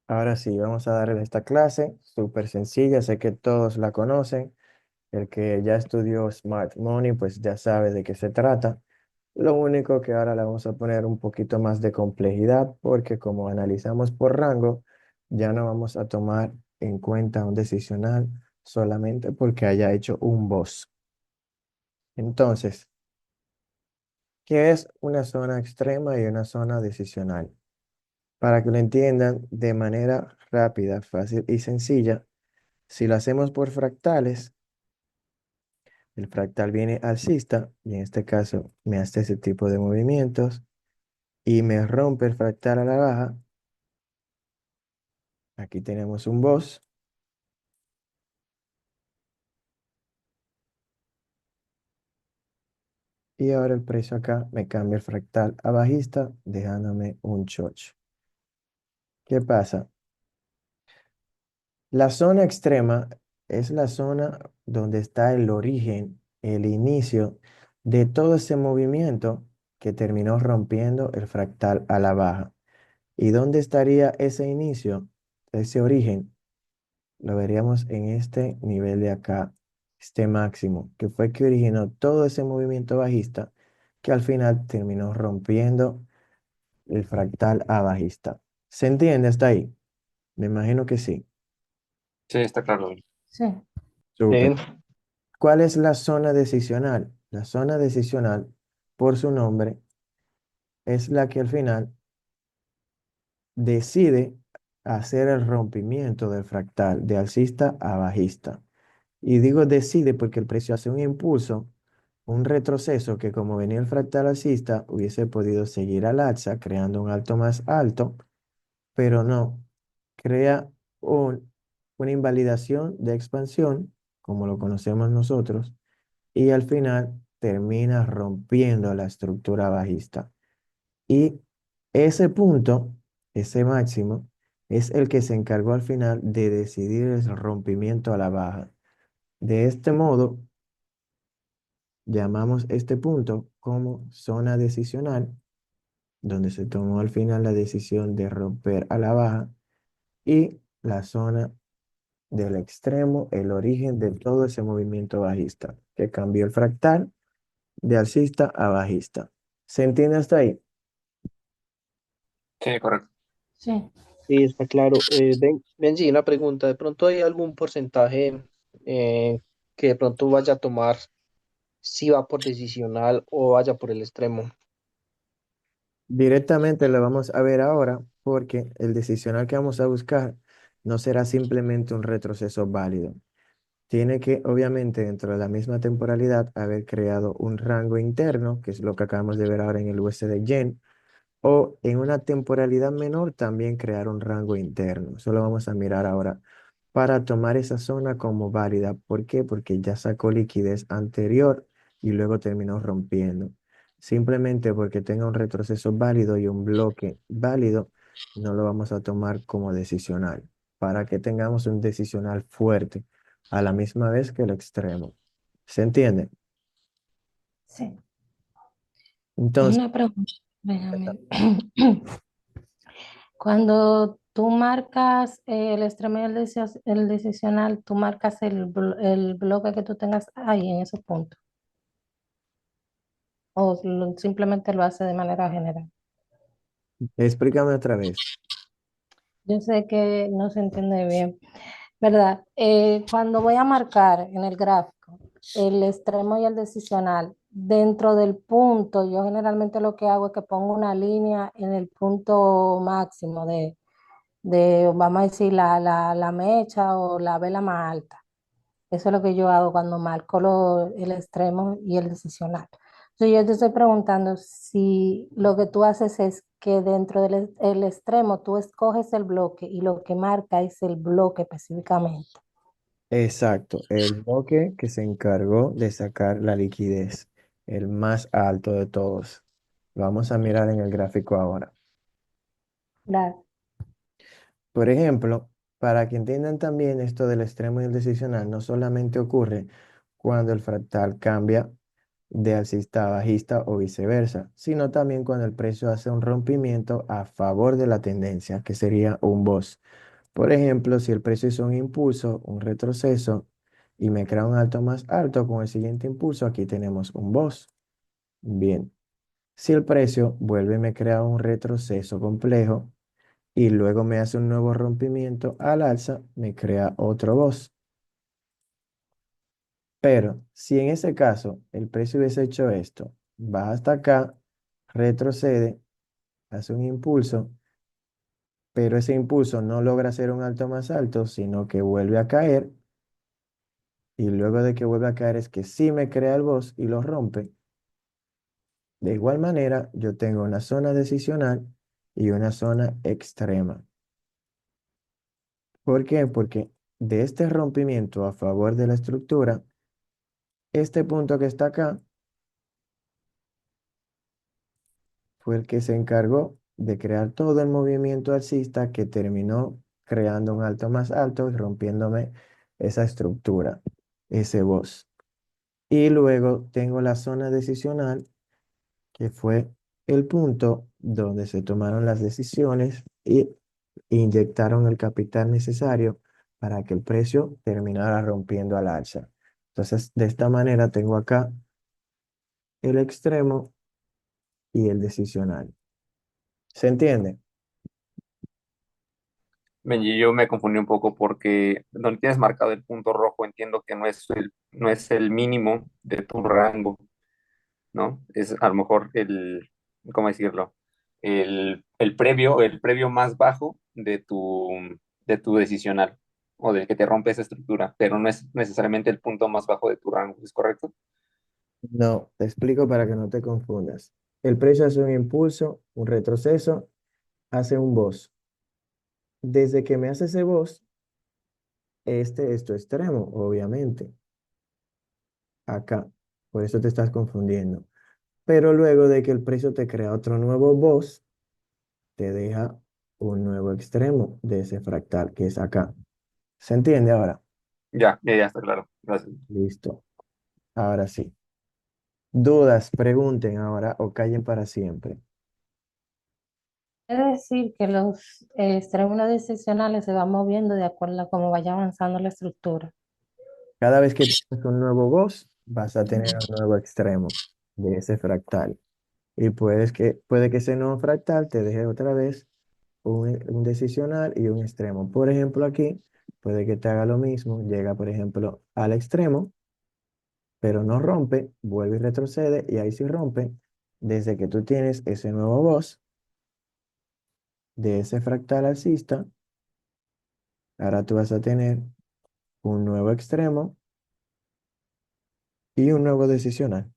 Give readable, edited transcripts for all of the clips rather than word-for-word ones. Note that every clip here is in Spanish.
Ahora sí, vamos a darle esta clase, súper sencilla, sé que todos la conocen. El que ya estudió Smart Money, pues ya sabe de qué se trata. Lo único que ahora le vamos a poner un poquito más de complejidad, porque como analizamos por rango, ya no vamos a tomar en cuenta un decisional solamente porque haya hecho un boss. Entonces, ¿qué es una zona extrema y una zona decisional? Para que lo entiendan de manera rápida, fácil y sencilla, si lo hacemos por fractales, el fractal viene alcista y en este caso me hace ese tipo de movimientos y me rompe el fractal a la baja. Aquí tenemos un boss y ahora el precio acá me cambia el fractal a bajista dejándome un chocho. ¿Qué pasa? La zona extrema es la zona donde está el origen, el inicio de todo ese movimiento que terminó rompiendo el fractal a la baja. ¿Y dónde estaría ese inicio, ese origen? Lo veríamos en este nivel de acá, este máximo, que fue que originó todo ese movimiento bajista que al final terminó rompiendo el fractal a bajista. ¿Se entiende hasta ahí? Me imagino que sí. Sí, está claro. Sí. Súper. Sí, ¿Cuál es la zona decisional? La zona decisional, por su nombre, es la que al final decide hacer el rompimiento del fractal de alcista a bajista. Y digo decide porque el precio hace un impulso, un retroceso que como venía el fractal alcista hubiese podido seguir al alza creando un alto más alto, pero no, crea un- una invalidación de expansión, como lo conocemos nosotros, y al final termina rompiendo la estructura bajista. Y ese punto, ese máximo, es el que se encargó al final de decidir el rompimiento a la baja. De este modo, llamamos este punto como zona decisional, donde se tomó al final la decisión de romper a la baja, y la zona del extremo, el origen de todo ese movimiento bajista, que cambió el fractal de alcista a bajista. ¿Se entiende hasta ahí? Sí, correcto. Sí. sí, está claro. Benji, una pregunta. ¿De pronto hay algún porcentaje eh, que de pronto vaya a tomar si va por decisional o vaya por el extremo? Directamente lo vamos a ver ahora porque el decisional que vamos a buscar no será simplemente un retroceso válido. Tiene que, obviamente, dentro de la misma temporalidad, haber creado un rango interno, que es lo que acabamos de ver ahora en el USD Yen, o en una temporalidad menor también crear un rango interno. Eso lo vamos a mirar ahora para tomar esa zona como válida. ¿Por qué? Porque ya sacó liquidez anterior y luego terminó rompiendo. Simplemente porque tenga un retroceso válido y un bloque válido, no lo vamos a tomar como decisional. Para que tengamos un decisional fuerte a la misma vez que el extremo. ¿Se entiende? Sí. Entonces, Una pregunta. Déjame. Cuando tú marcas el extremo y el decisional, tú marcas el bloque que tú tengas ahí en ese punto. O simplemente lo hace de manera general. explícame otra vez. Yo sé que no se entiende bien, ¿verdad? Cuando voy a marcar en el gráfico el extremo y el decisional, dentro del punto, yo generalmente lo que hago es que pongo una línea en el punto máximo vamos a decir, la mecha o la vela más alta. Eso es lo que yo hago cuando marco el extremo y el decisional. Entonces yo te estoy preguntando si lo que tú haces es que dentro del extremo tú escoges el bloque y lo que marca es el bloque específicamente. Exacto, el bloque que se encargó de sacar la liquidez, el más alto de todos. Vamos a mirar en el gráfico ahora. Claro. Por ejemplo, para que entiendan también esto del extremo y el decisional, no solamente ocurre cuando el fractal cambia de alcista a bajista o viceversa, sino también cuando el precio hace un rompimiento a favor de la tendencia, que sería un BOS. Por ejemplo, si el precio hizo un impulso, un retroceso y me crea un alto más alto con el siguiente impulso, aquí tenemos un BOS. Bien, si el precio vuelve y me crea un retroceso complejo y luego me hace un nuevo rompimiento al alza, me crea otro BOS. Pero si en ese caso el precio hubiese hecho esto, va hasta acá, retrocede, hace un impulso, pero ese impulso no logra hacer un alto más alto, sino que vuelve a caer, y luego de que vuelve a caer es que sí me crea el BOS y lo rompe. De igual manera, yo tengo una zona decisional y una zona extrema. ¿Por qué? Porque de este rompimiento a favor de la estructura, este punto que está acá fue el que se encargó de crear todo el movimiento alcista que terminó creando un alto más alto y rompiéndome esa estructura, ese BOS. Y luego tengo la zona decisional, que fue el punto donde se tomaron las decisiones y inyectaron el capital necesario para que el precio terminara rompiendo al alza. Entonces, de esta manera tengo acá el extremo y el decisional. ¿Se entiende? Benji, yo me confundí un poco porque donde tienes marcado el punto rojo, entiendo que no es el mínimo de tu rango, ¿no? Es a lo mejor ¿cómo decirlo? El previo más bajo de tu decisional o del que te rompe esa estructura, pero no es necesariamente el punto más bajo de tu rango, ¿es correcto? No, te explico para que no te confundas. El precio hace un impulso, un retroceso, hace un BOS. Desde que me hace ese BOS, este es tu extremo, obviamente, acá. Por eso te estás confundiendo. Pero luego de que el precio te crea otro nuevo BOS, te deja un nuevo extremo de ese fractal, que es acá. ¿Se entiende ahora? Ya está claro. Gracias. Listo. Ahora sí. Dudas, pregunten ahora o callen para siempre. Es decir, que los extremos decisionales se van moviendo de acuerdo a cómo vaya avanzando la estructura. Cada vez que tienes un nuevo voz, vas a tener un nuevo extremo de ese fractal. Y puede que ese nuevo fractal te deje otra vez un decisional y un extremo. Por ejemplo, aquí puede que te haga lo mismo. Llega, por ejemplo, al extremo, pero no rompe, vuelve y retrocede, y ahí sí rompe. Desde que tú tienes ese nuevo voz de ese fractal alcista, ahora tú vas a tener un nuevo extremo y un nuevo decisional.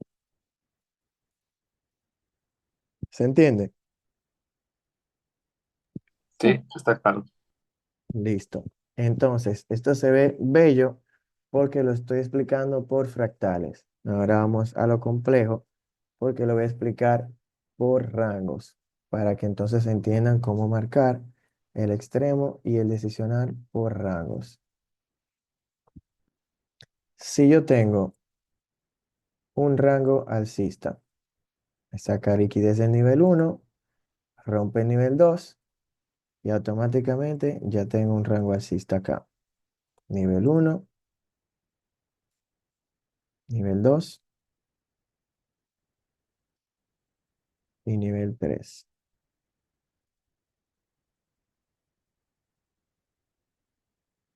¿Se entiende? Sí, está claro. Listo. Entonces, esto se ve bello porque lo estoy explicando por fractales. Ahora vamos a lo complejo porque lo voy a explicar por rangos para que entonces entiendan cómo marcar el extremo y el decisional por rangos. Si yo tengo un rango alcista, me saca liquidez del nivel 1, rompe el nivel 2 y automáticamente ya tengo un rango alcista acá. Nivel 1, nivel 2 y nivel 3.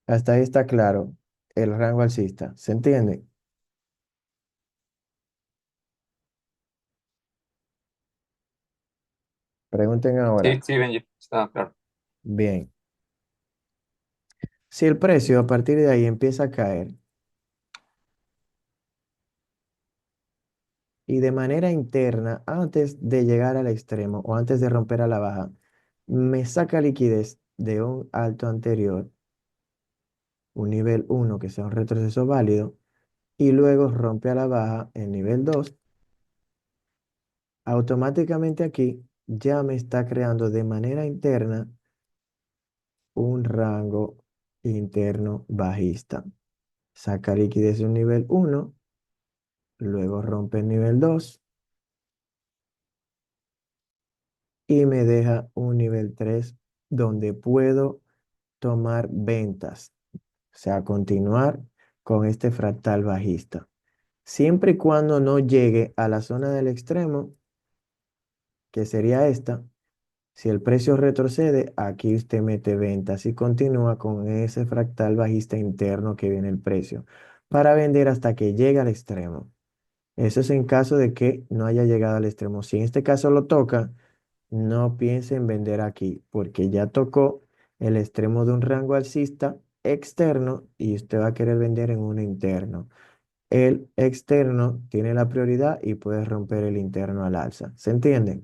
Hasta ahí está claro el rango alcista. ¿Se entiende? Pregunten ahora. Sí, sí, Benji, está claro. Bien. Si el precio a partir de ahí empieza a caer y de manera interna, antes de llegar al extremo o antes de romper a la baja, me saca liquidez de un alto anterior, un nivel 1 que sea un retroceso válido, y luego rompe a la baja el nivel 2, automáticamente aquí ya me está creando de manera interna un rango interno bajista. Saca liquidez de un nivel 1, luego rompe el nivel 2 y me deja un nivel 3 donde puedo tomar ventas, o sea, continuar con este fractal bajista. Siempre y cuando no llegue a la zona del extremo, que sería esta, si el precio retrocede, aquí usted mete ventas y continúa con ese fractal bajista interno que viene el precio para vender hasta que llegue al extremo. Eso es en caso de que no haya llegado al extremo. Si en este caso lo toca, no piense en vender aquí porque ya tocó el extremo de un rango alcista externo y usted va a querer vender en uno interno. El externo tiene la prioridad y puede romper el interno al alza. ¿Se entiende?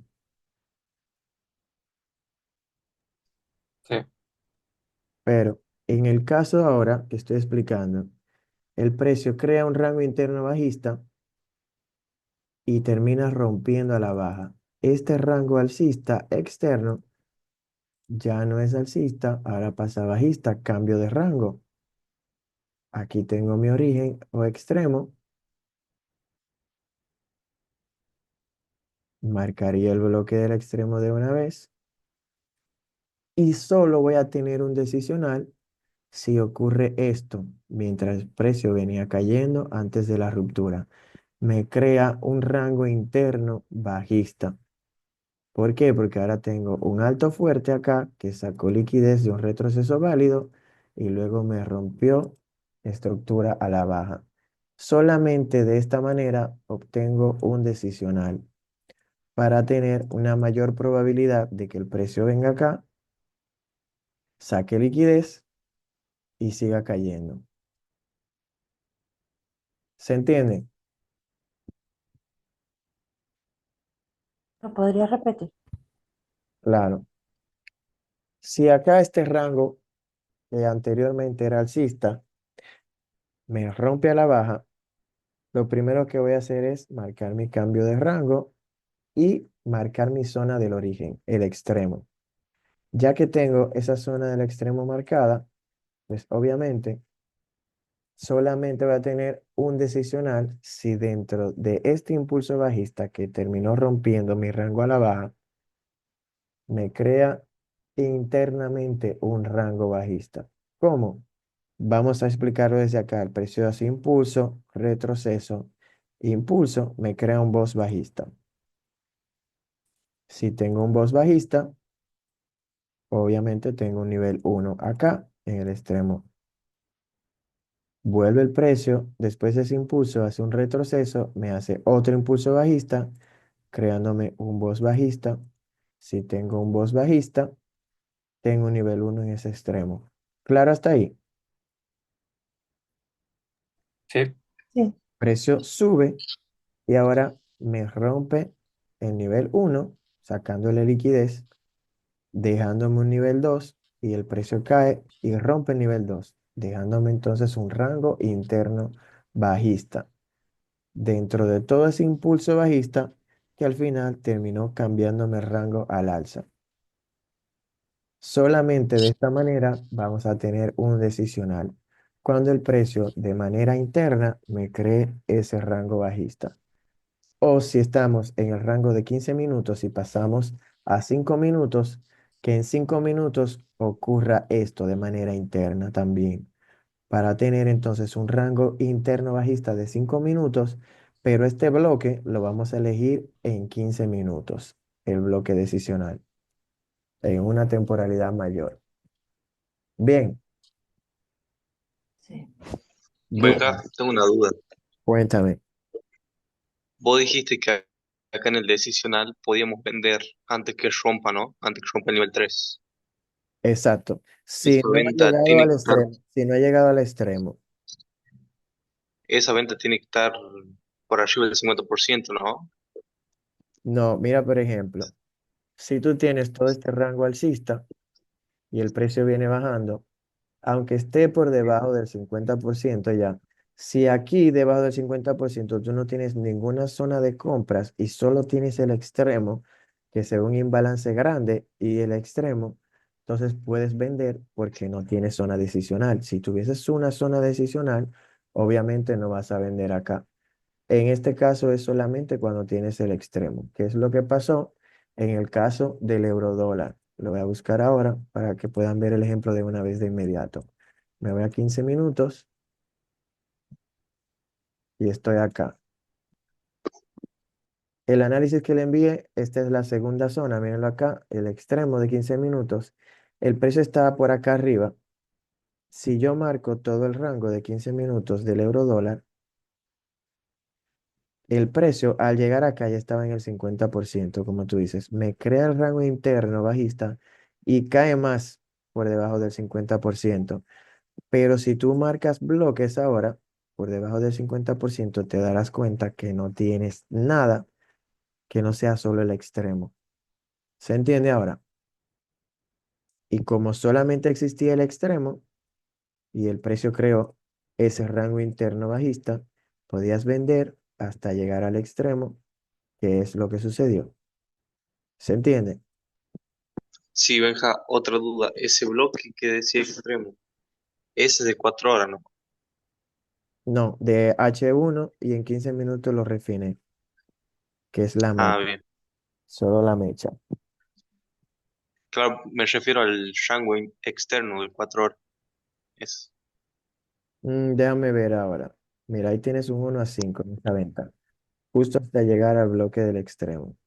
Sí, Pero en el caso ahora que estoy explicando, el precio crea un rango interno bajista y termina rompiendo a la baja. Este rango alcista externo ya no es alcista, ahora pasa a bajista, cambio de rango. Aquí tengo mi origen o extremo, marcaría el bloque del extremo de una vez y solo voy a tener un decisional si ocurre esto mientras el precio venía cayendo antes de la ruptura. Me crea un rango interno bajista. ¿Por qué? Porque ahora tengo un alto fuerte acá que sacó liquidez de un retroceso válido y luego me rompió estructura a la baja. Solamente de esta manera obtengo un decisional para tener una mayor probabilidad de que el precio venga acá, saque liquidez y siga cayendo. ¿Se entiende? ¿Lo podría repetir? Claro. Si acá este rango que anteriormente era alcista me rompe a la baja, lo primero que voy a hacer es marcar mi cambio de rango y marcar mi zona del origen, el extremo. Ya que tengo esa zona del extremo marcada, pues obviamente solamente voy a tener un decisional si dentro de este impulso bajista que terminó rompiendo mi rango a la baja, me crea internamente un rango bajista. ¿Cómo? Vamos a explicarlo desde acá. El precio hace impulso, retroceso, impulso, me crea un boss bajista. Si tengo un boss bajista, obviamente tengo un nivel 1 acá en el extremo. Vuelve el precio, después de ese impulso hace un retroceso, me hace otro impulso bajista, creándome un boss bajista. Si tengo un boss bajista, tengo un nivel 1 en ese extremo. ¿Claro hasta ahí? sí, Sí. Precio sube y ahora me rompe el nivel 1, sacándole liquidez, dejándome un nivel 2 y el precio cae y rompe el nivel 2 dejándome entonces un rango interno bajista. Dentro de todo ese impulso bajista que al final terminó cambiándome el rango al alza. Solamente de esta manera vamos a tener un decisional cuando el precio de manera interna me cree ese rango bajista. O si estamos en el rango de 15 minutos y pasamos a 5 minutos, que en 5 minutos ocurra esto de manera interna también, para tener entonces un rango interno bajista de 5 minutos, pero este bloque lo vamos a elegir en 15 minutos, el bloque decisional, en una temporalidad mayor. Bien, Sí. Ven bueno, acá, tengo una duda. cuéntame. Vos dijiste que acá en el decisional podíamos vender antes que rompa, ¿no? Antes que rompa el nivel 3. Exacto. Si Esa no ha venta llegado tiene al que estar, extremo, si no ha llegado al extremo. esa venta tiene que estar por arriba del 50%, ¿no? No, mira, por ejemplo, si tú tienes todo este rango alcista y el precio viene bajando, aunque esté por debajo del 50% ya, si aquí debajo del 50% tú no tienes ninguna zona de compras y solo tienes el extremo, que se ve un imbalance grande y el extremo, entonces puedes vender porque no tienes zona decisional. Si tuvieses una zona decisional, obviamente no vas a vender acá. En este caso es solamente cuando tienes el extremo, que es lo que pasó en el caso del eurodólar. Lo voy a buscar ahora para que puedan ver el ejemplo de una vez de inmediato. Me voy a 15 minutos y estoy acá. El análisis que le envié, esta es la segunda zona, mírenlo acá, el extremo de 15 minutos. El precio está por acá arriba. Si yo marco todo el rango de 15 minutos del euro dólar, el precio al llegar acá ya estaba en el 50%, como tú dices. Me crea el rango interno bajista y cae más por debajo del 50%. Pero si tú marcas bloques ahora, por debajo del 50%, te darás cuenta que no tienes nada que no sea solo el extremo. ¿Se entiende ahora? Y como solamente existía el extremo y el precio creó ese rango interno bajista, podías vender hasta llegar al extremo, que es lo que sucedió. ¿Se entiende? Sí, Benja, otra duda. Ese bloque que decía extremo, ese de 4 horas, ¿no? No, de H1 y en 15 minutos lo refiné, que es la Ah, mecha, bien. solo la mecha. Claro, me refiero al rango externo de 4 horas. Es, Déjame ver ahora. Mira, ahí tienes un 1 a 5 en esta venta, justo hasta llegar al bloque del extremo.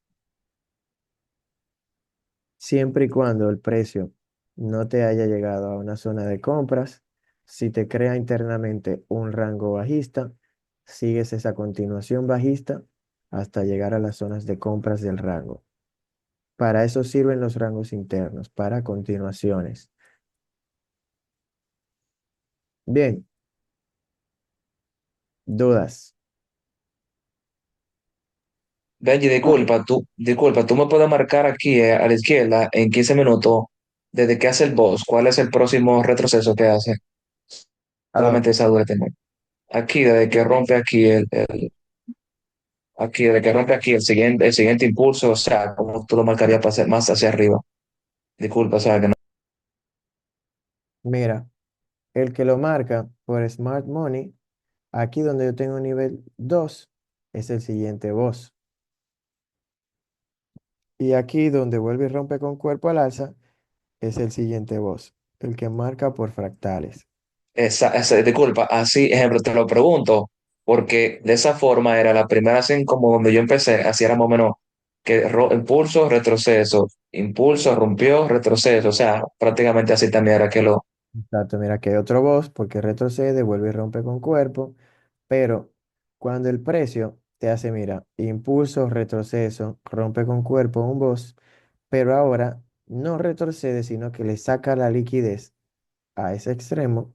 Siempre y cuando el precio no te haya llegado a una zona de compras, si te crea internamente un rango bajista, sigues esa continuación bajista hasta llegar a las zonas de compras del rango. Para eso sirven los rangos internos, para continuaciones. Bien, dudas. Benji, disculpa, tú me puedes marcar aquí a la izquierda en 15 minutos desde que hace el boss, cuál es el próximo retroceso que hace. ¿A Solamente dónde? esa duda tengo. Aquí, desde que rompe aquí aquí, desde que rompe aquí el siguiente impulso, o sea, como tú lo marcarías para hacer más hacia arriba. Disculpa, o sea, que no. Mira, el que lo marca por Smart Money, aquí donde yo tengo nivel 2 es el siguiente boss. Y aquí donde vuelve y rompe con cuerpo al alza, es el siguiente boss, el que marca por fractales. Disculpa, así, ejemplo, te lo pregunto, porque de esa forma era la primera, así como donde yo empecé, así era más o menos que impulso, retroceso, impulso, rompió, retroceso, o sea, prácticamente así también era que lo. Exacto, mira que hay otro boss porque retrocede, vuelve y rompe con cuerpo, pero cuando el precio te hace, mira, impulso, retroceso, rompe con cuerpo, un boss, pero ahora no retrocede, sino que le saca la liquidez a ese extremo,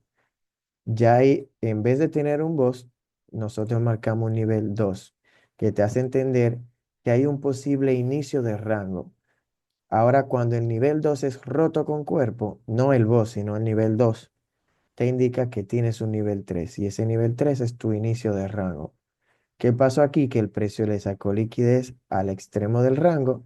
ya ahí, en vez de tener un boss, nosotros marcamos un nivel 2 que te hace entender que hay un posible inicio de rango. Ahora, cuando el nivel 2 es roto con cuerpo, no el boss, sino el nivel 2 te indica que tienes un nivel 3 y ese nivel 3 es tu inicio de rango. ¿Qué pasó aquí? Que el precio le sacó liquidez al extremo del rango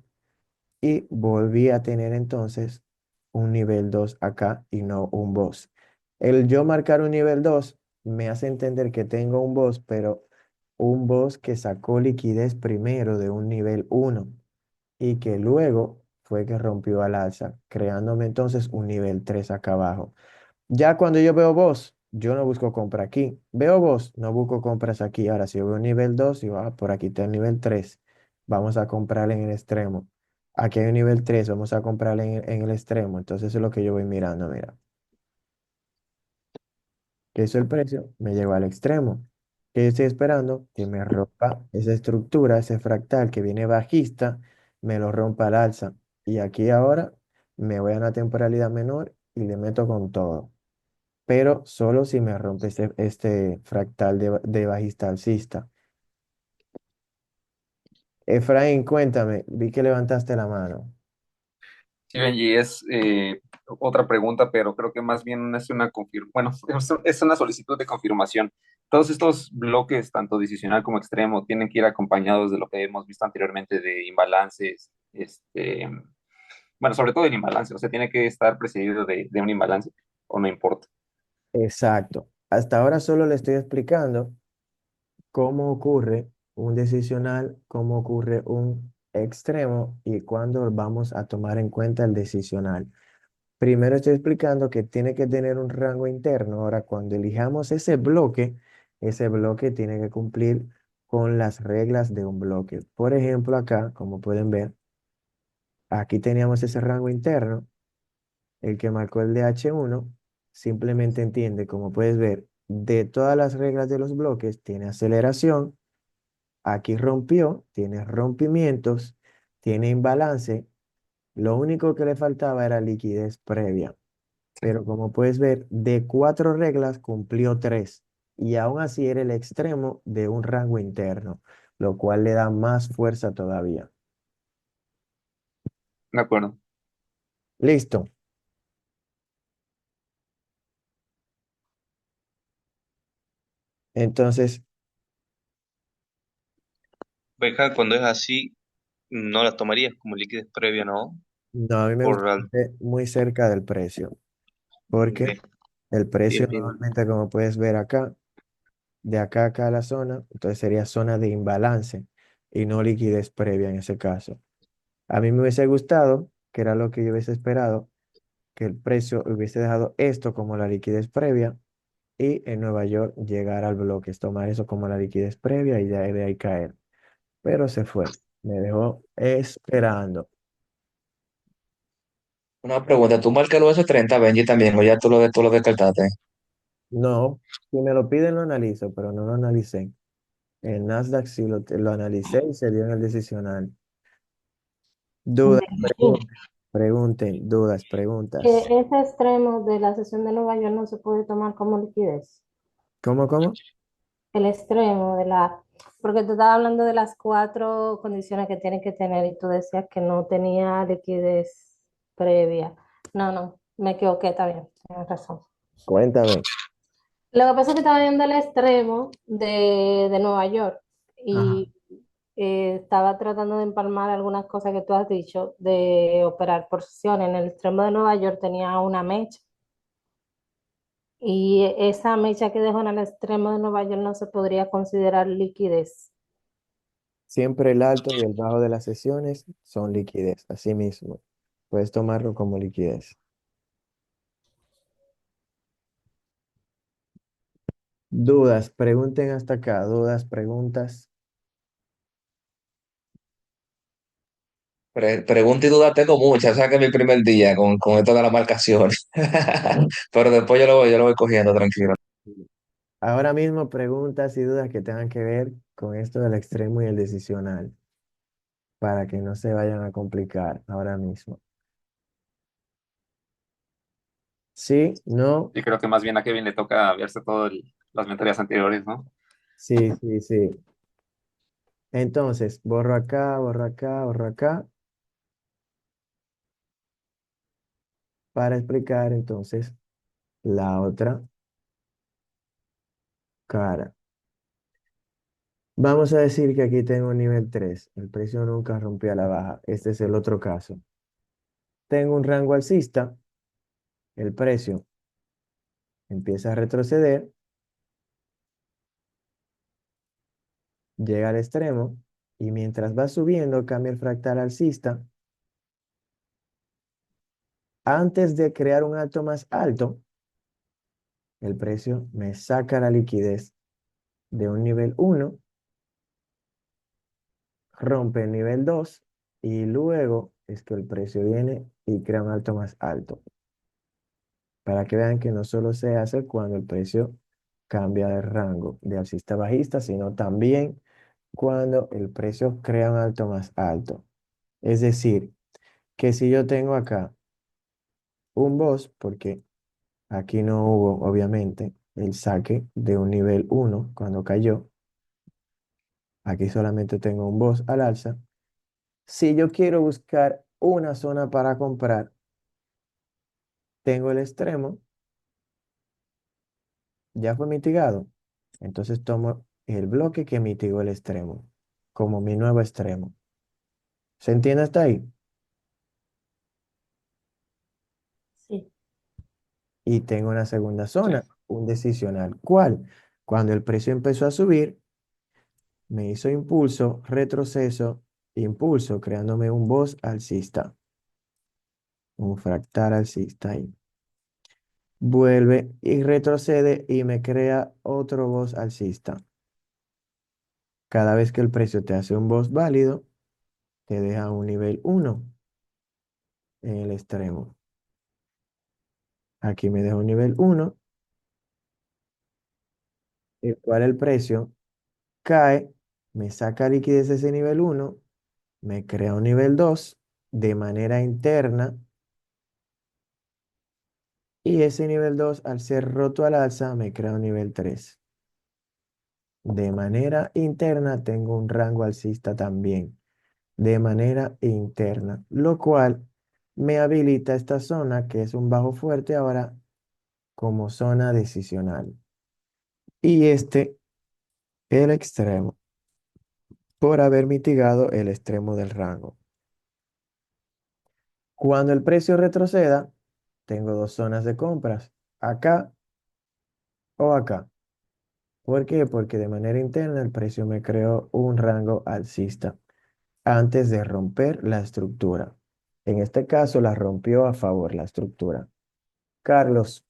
y volví a tener entonces un nivel 2 acá y no un boss. El yo marcar un nivel 2 me hace entender que tengo un boss, pero un boss que sacó liquidez primero de un nivel 1 y que luego fue que rompió al alza, creándome entonces un nivel 3 acá abajo. Ya cuando yo veo voz, yo no busco compra aquí. Veo voz, no busco compras aquí. Ahora, si yo veo nivel 2 y por aquí está el nivel 3, vamos a comprar en el extremo. Aquí hay un nivel 3, vamos a comprar en el extremo. Entonces, eso es lo que yo voy mirando. Mira, ¿qué hizo el precio? Me llegó al extremo. ¿Qué estoy esperando? Que me rompa esa estructura, ese fractal que viene bajista, me lo rompa al alza. Y aquí ahora me voy a una temporalidad menor y le meto con todo, pero solo si me rompe este fractal de bajista alcista. Efraín, cuéntame, vi que levantaste la mano. Sí, Benji, es otra pregunta, pero creo que más bien es una bueno, es una solicitud de confirmación. Todos estos bloques, tanto decisional como extremo, tienen que ir acompañados de lo que hemos visto anteriormente de imbalances, bueno, sobre todo el imbalance, o sea, tiene que estar precedido de un imbalance, o no importa. Exacto. Hasta ahora solo le estoy explicando cómo ocurre un decisional, cómo ocurre un extremo y cuándo vamos a tomar en cuenta el decisional. Primero estoy explicando que tiene que tener un rango interno. Ahora, cuando elijamos ese bloque tiene que cumplir con las reglas de un bloque. Por ejemplo, acá, como pueden ver, aquí teníamos ese rango interno. El que marcó el de H1 simplemente entiende, como puedes ver, de todas las reglas de los bloques, tiene aceleración. Aquí rompió, tiene rompimientos, tiene imbalance. Lo único que le faltaba era liquidez previa. Pero como puedes ver, de 4 reglas cumplió 3. Y aún así era el extremo de un rango interno, lo cual le da más fuerza todavía. De acuerdo. Listo. Entonces, Beja, cuando es así, no la tomarías como liquidez previa, ¿no? no, a mí me gusta Por que esté muy cerca del precio, porque ok, el precio bien, bien. normalmente, como puedes ver acá, de acá a acá la zona, entonces sería zona de imbalance y no liquidez previa en ese caso. A mí me hubiese gustado, que era lo que yo hubiese esperado, que el precio hubiese dejado esto como la liquidez previa y en Nueva York llegar al bloque, es tomar eso como la liquidez previa y de ahí caer. Pero se fue, me dejó esperando. Una pregunta, ¿tú marcas el US30, Benji, también, o ya tú lo descartaste? No, si me lo piden lo analizo, pero no lo analicé. El Nasdaq sí lo analicé y se dio en el decisional. Dudas, Benji, preguntas, pregunten, dudas, que preguntas. ese extremo de la sesión de Nueva York no se puede tomar como liquidez. ¿Cómo, cómo? El extremo de la, porque tú estabas hablando de las 4 condiciones que tiene que tener y tú decías que no tenía liquidez previa. No, no, me equivoqué, está bien, tienes razón. Cuéntame. Lo que pasa es que estaba viendo el extremo de Nueva York Ajá. y estaba tratando de empalmar algunas cosas que tú has dicho de operar por sesiones. En el extremo de Nueva York tenía una mecha y esa mecha que dejó en el extremo de Nueva York no se podría considerar liquidez. Siempre el alto y el bajo de las sesiones son liquidez, así mismo. Puedes tomarlo como liquidez. Dudas, pregunten hasta acá. Dudas, preguntas. Pregunta y duda tengo muchas, o sea que es mi primer día con esto de la marcación. Pero después yo lo voy cogiendo tranquilo. Ahora mismo preguntas y dudas que tengan que ver con esto del extremo y el decisional, para que no se vayan a complicar ahora mismo. Sí, no, Y creo que más bien a Kevin le toca verse todas las mentorías anteriores, ¿no? sí, sí, sí. Entonces, borro acá, borro acá, borro acá, para explicar entonces la otra cara. Vamos a decir que aquí tengo un nivel 3. El precio nunca rompió a la baja. Este es el otro caso. Tengo un rango alcista. El precio empieza a retroceder, llega al extremo y mientras va subiendo cambia el fractal alcista. Antes de crear un alto más alto, el precio me saca la liquidez de un nivel 1, rompe el nivel 2 y luego es que el precio viene y crea un alto más alto. Para que vean que no solo se hace cuando el precio cambia de rango de alcista a bajista, sino también cuando el precio crea un alto más alto. Es decir, que si yo tengo acá un boss, porque aquí no hubo obviamente el saque de un nivel 1 cuando cayó, aquí solamente tengo un boss al alza. Si yo quiero buscar una zona para comprar, tengo el extremo, ya fue mitigado. Entonces tomo el bloque que mitigó el extremo como mi nuevo extremo. ¿Se entiende hasta ahí? Sí. Y tengo una segunda Sí. zona, un decisional. ¿Cuál? Cuando el precio empezó a subir, Me hizo impulso, retroceso, impulso, creándome un voz alcista, un fractal alcista ahí. Vuelve y retrocede y me crea otro voz alcista. Cada vez que el precio te hace un voz válido, te deja un nivel 1 en el extremo. Aquí me deja un nivel 1, el cual el precio cae, me saca liquidez de ese nivel 1, me crea un nivel 2 de manera interna y ese nivel 2 al ser roto al alza me crea un nivel 3. De manera interna tengo un rango alcista también, de manera interna, lo cual me habilita esta zona que es un bajo fuerte ahora como zona decisional. Y el extremo, por haber mitigado el extremo del rango. Cuando el precio retroceda, tengo dos zonas de compras, acá o acá. ¿Por qué? Porque de manera interna el precio me creó un rango alcista antes de romper la estructura. En este caso la rompió a favor la estructura. Carlos,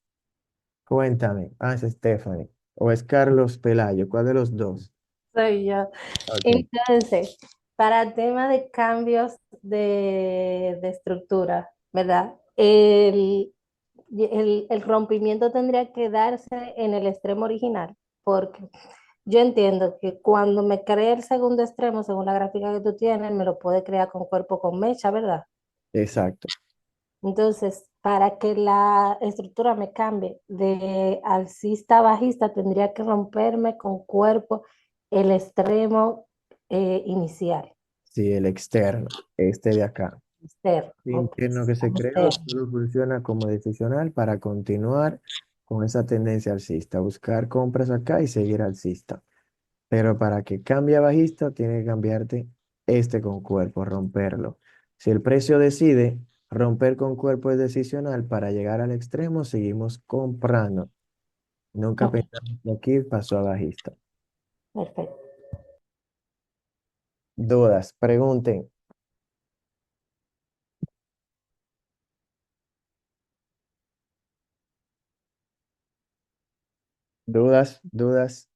cuéntame. Ah, es Stephanie. ¿O es Carlos Pelayo? ¿Cuál de los dos? Soy yo. Ok. Entonces, para tema de cambios de estructura, ¿verdad? El rompimiento tendría que darse en el extremo original, porque yo entiendo que cuando me cree el segundo extremo, según la gráfica que tú tienes, me lo puede crear con cuerpo con mecha, ¿verdad? Exacto. Entonces, para que la estructura me cambie de alcista a bajista, tendría que romperme con cuerpo el extremo inicial. Sí, el externo, este de acá. Externo, ok, Interno que se creó externo. solo funciona como decisional para continuar con esa tendencia alcista, buscar compras acá y seguir alcista. Pero para que cambie a bajista, tiene que cambiarte este con cuerpo, romperlo. Si el precio decide romper con cuerpo es decisional, para llegar al extremo seguimos comprando. Nunca Ok, pensamos que aquí pasó a bajista. perfecto. Dudas, pregunten. Dudas, dudas.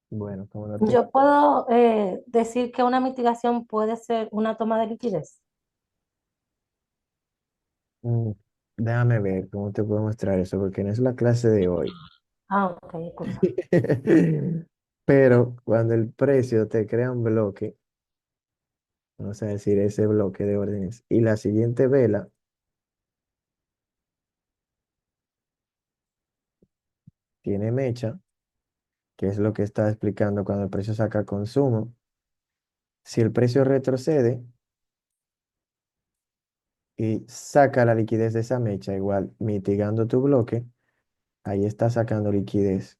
Bueno, como no te... Yo puedo decir que una mitigación puede ser una toma de liquidez. Mm, déjame ver cómo te puedo mostrar eso, porque no es la clase de hoy. Ah, ok, excusa. Pero cuando el precio te crea un bloque, vamos a decir ese bloque de órdenes, y la siguiente vela tiene mecha, que es lo que estaba explicando cuando el precio saca consumo. Si el precio retrocede y saca la liquidez de esa mecha, igual mitigando tu bloque, ahí está sacando liquidez.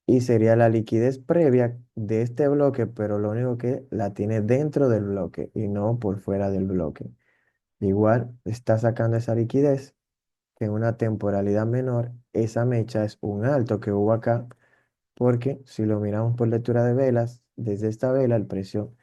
Y sería la liquidez previa de este bloque, pero lo único que la tiene dentro del bloque y no por fuera del bloque. Igual está sacando esa liquidez que en una temporalidad menor, esa mecha es un alto que hubo acá, porque si lo miramos por lectura de velas, desde esta vela el precio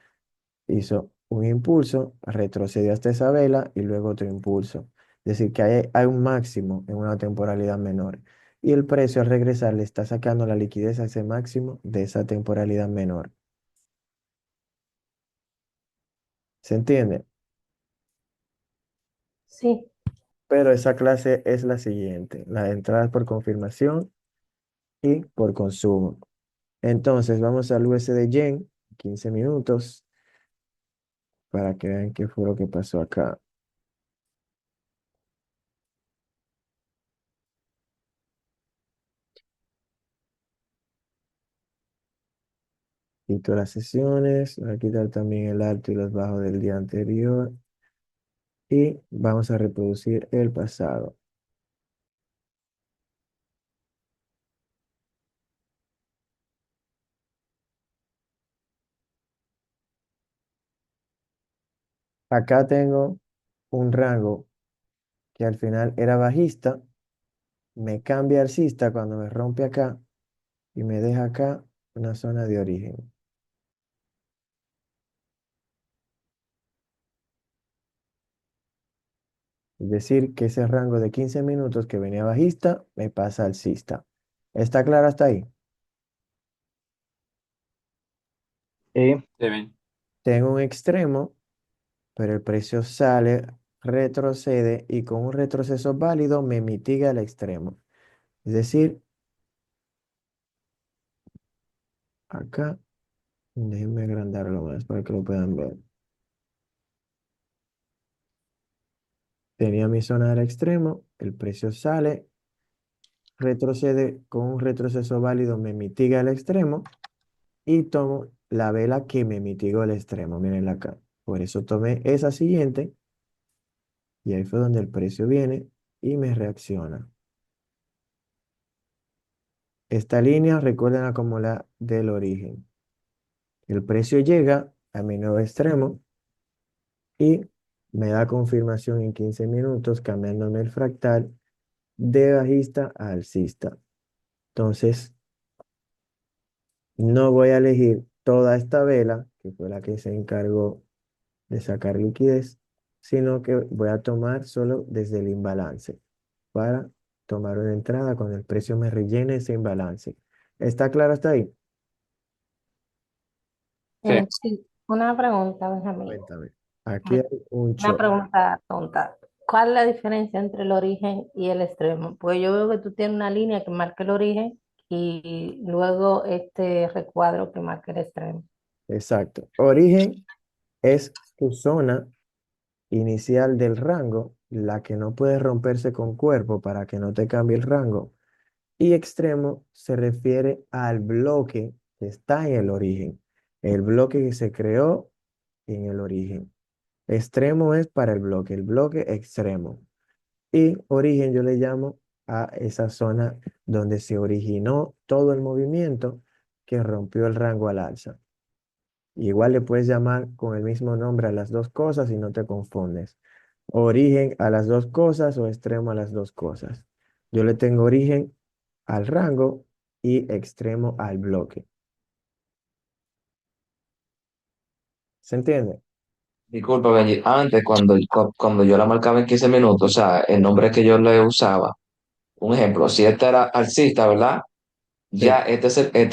hizo un impulso, retrocedió hasta esa vela y luego otro impulso. Es decir, que hay un máximo en una temporalidad menor. Y el precio al regresar le está sacando la liquidez a ese máximo de esa temporalidad menor. ¿Se entiende? Sí, Pero esa clase es la siguiente, la de entradas por confirmación y por consumo. Entonces vamos al USD Yen, 15 minutos, para que vean qué fue lo que pasó acá. Quito las sesiones, voy a quitar también el alto y los bajos del día anterior y vamos a reproducir el pasado. Acá tengo un rango que al final era bajista, me cambia alcista cuando me rompe acá y me deja acá una zona de origen. Es decir, que ese rango de 15 minutos que venía bajista me pasa alcista. ¿Está claro hasta ahí? Sí. Sí, bien. Tengo un extremo, pero el precio sale, retrocede y con un retroceso válido me mitiga el extremo. Es decir, acá, déjenme agrandarlo más para que lo puedan ver. Tenía mi zona del extremo, el precio sale, retrocede con un retroceso válido, me mitiga el extremo y tomo la vela que me mitigó el extremo. Miren acá. Por eso tomé esa siguiente y ahí fue donde el precio viene y me reacciona. Esta línea recuerden como la del origen. El precio llega a mi nuevo extremo y me da confirmación en 15 minutos cambiándome el fractal de bajista a alcista. Entonces, no voy a elegir toda esta vela, que fue la que se encargó de sacar liquidez, sino que voy a tomar solo desde el imbalance para tomar una entrada cuando el precio me rellene ese imbalance. ¿Está claro hasta ahí? Sí. Sí, una pregunta, Benjamín. Cuéntame. Aquí hay un Una short. pregunta tonta. ¿Cuál es la diferencia entre el origen y el extremo? Pues yo veo que tú tienes una línea que marca el origen y luego este recuadro que marca el extremo. Exacto. Origen es tu zona inicial del rango, la que no puede romperse con cuerpo para que no te cambie el rango. Y extremo se refiere al bloque que está en el origen, el bloque que se creó en el origen. Extremo es para el bloque extremo. Y origen yo le llamo a esa zona donde se originó todo el movimiento que rompió el rango al alza. Igual le puedes llamar con el mismo nombre a las dos cosas y no te confundes. Origen a las dos cosas o extremo a las dos cosas. Yo le tengo origen al rango y extremo al bloque. ¿Se entiende? Disculpa, Benji, antes cuando yo la marcaba en 15 minutos, o sea, el nombre que yo le usaba, un ejemplo, si esta era alcista, ¿verdad? Sí, Ya este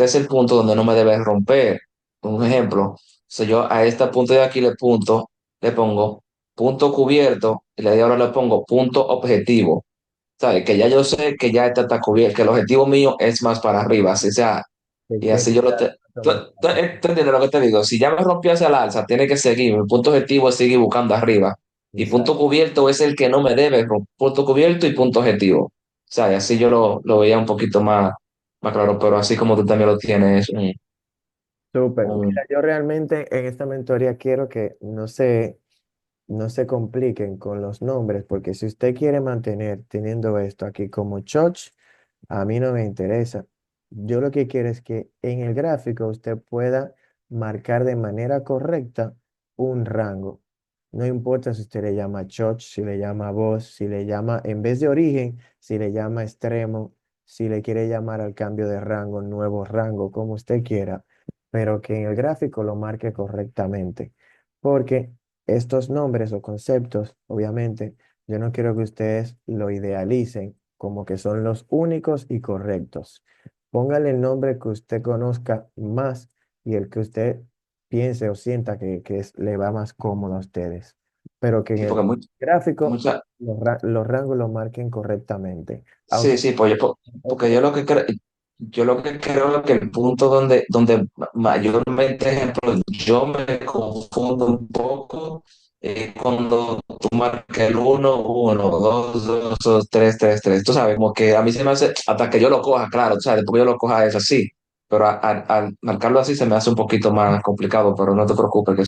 es el punto donde no me debe romper. Un ejemplo, si yo a este punto de aquí le pongo punto cubierto y ahora le pongo punto objetivo. ¿Sabes? Que ya yo sé que ya este está cubierto, que el objetivo mío es más para arriba, así sea, que y quiere así yo lo dar te... mucho ¿Tú, más tú- fácil. tú entiendes lo que te digo? Si ya me rompió hacia el alza, tiene que seguir. Mi punto objetivo es seguir buscando arriba. Y punto Exacto. cubierto es el que no me debe, punto cubierto y punto objetivo. O sea, y así yo lo veía un poquito más claro, pero así como tú también lo tienes. Súper. Mira, Un- yo realmente en esta mentoría quiero que no se compliquen con los nombres, porque si usted quiere mantener teniendo esto aquí como Choch, a mí no me interesa. Yo lo que quiero es que en el gráfico usted pueda marcar de manera correcta un rango. No importa si usted le llama Choch, si le llama voz, si le llama, en vez de origen, si le llama extremo, si le quiere llamar al cambio de rango, nuevo rango, como usted quiera, pero que en el gráfico lo marque correctamente. Porque estos nombres o conceptos, obviamente, yo no quiero que ustedes lo idealicen como que son los únicos y correctos. Póngale el nombre que usted conozca más y el que usted piense o sienta le va más cómodo a ustedes. Pero que en sí, el porque gráfico mucha, los rangos lo marquen correctamente. sí, Aunque sí, pues porque otro, yo lo que creo es que el punto donde mayormente, ejemplo, yo me confundo un poco cuando tú marcas el 1 1 2 2 3 3 3. Tú sabes, como que a mí se me hace, hasta que yo lo coja, claro, tú sabes, después que yo lo coja es así, pero al marcarlo así se me hace un poquito más complicado, pero no te preocupes,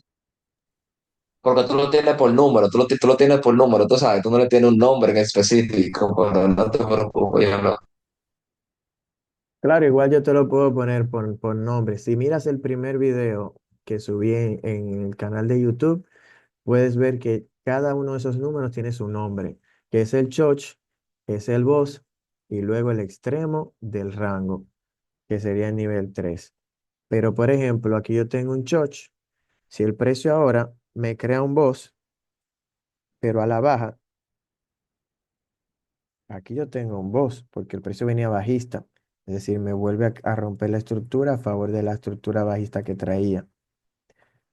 porque tú lo tienes por número, tú lo tienes por número, tú sabes, tú no le tienes un nombre en específico, pero no te preocupes, yo no. claro, igual yo te lo puedo poner por nombre. Si miras el primer video que subí en el canal de YouTube, puedes ver que cada uno de esos números tiene su nombre. que es el choch, es el boss, y luego el extremo del rango, que sería el nivel 3. Pero, por ejemplo, aquí yo tengo un choch. Si el precio ahora me crea un boss, pero a la baja, aquí yo tengo un boss, porque el precio venía bajista. Es decir, me vuelve a romper la estructura a favor de la estructura bajista que traía.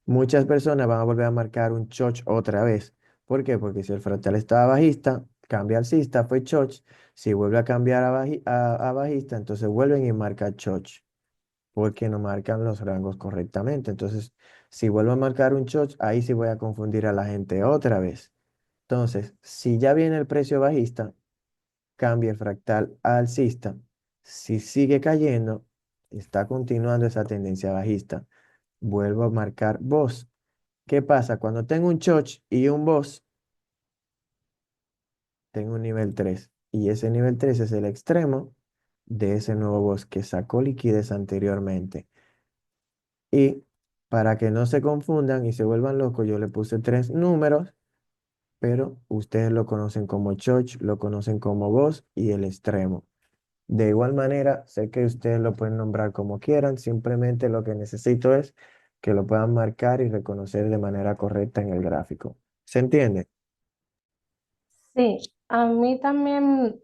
Muchas personas van a volver a marcar un choch otra vez. ¿Por qué? Porque si el fractal estaba bajista, cambia alcista, fue choch. Si vuelve a cambiar a bajista, entonces vuelven y marcan choch, porque no marcan los rangos correctamente. Entonces, si vuelvo a marcar un choch, ahí sí voy a confundir a la gente otra vez. Entonces, si ya viene el precio bajista, cambia el fractal a alcista. Si sigue cayendo, está continuando esa tendencia bajista. Vuelvo a marcar voz. ¿Qué pasa? Cuando tengo un choch y un boss, tengo un nivel 3. Y ese nivel 3 es el extremo de ese nuevo boss que sacó liquidez anteriormente. Y para que no se confundan y se vuelvan locos, yo le puse tres números, pero ustedes lo conocen como choch, lo conocen como boss y el extremo. De igual manera, sé que ustedes lo pueden nombrar como quieran, simplemente lo que necesito es que lo puedan marcar y reconocer de manera correcta en el gráfico. ¿Se entiende? Sí, a mí también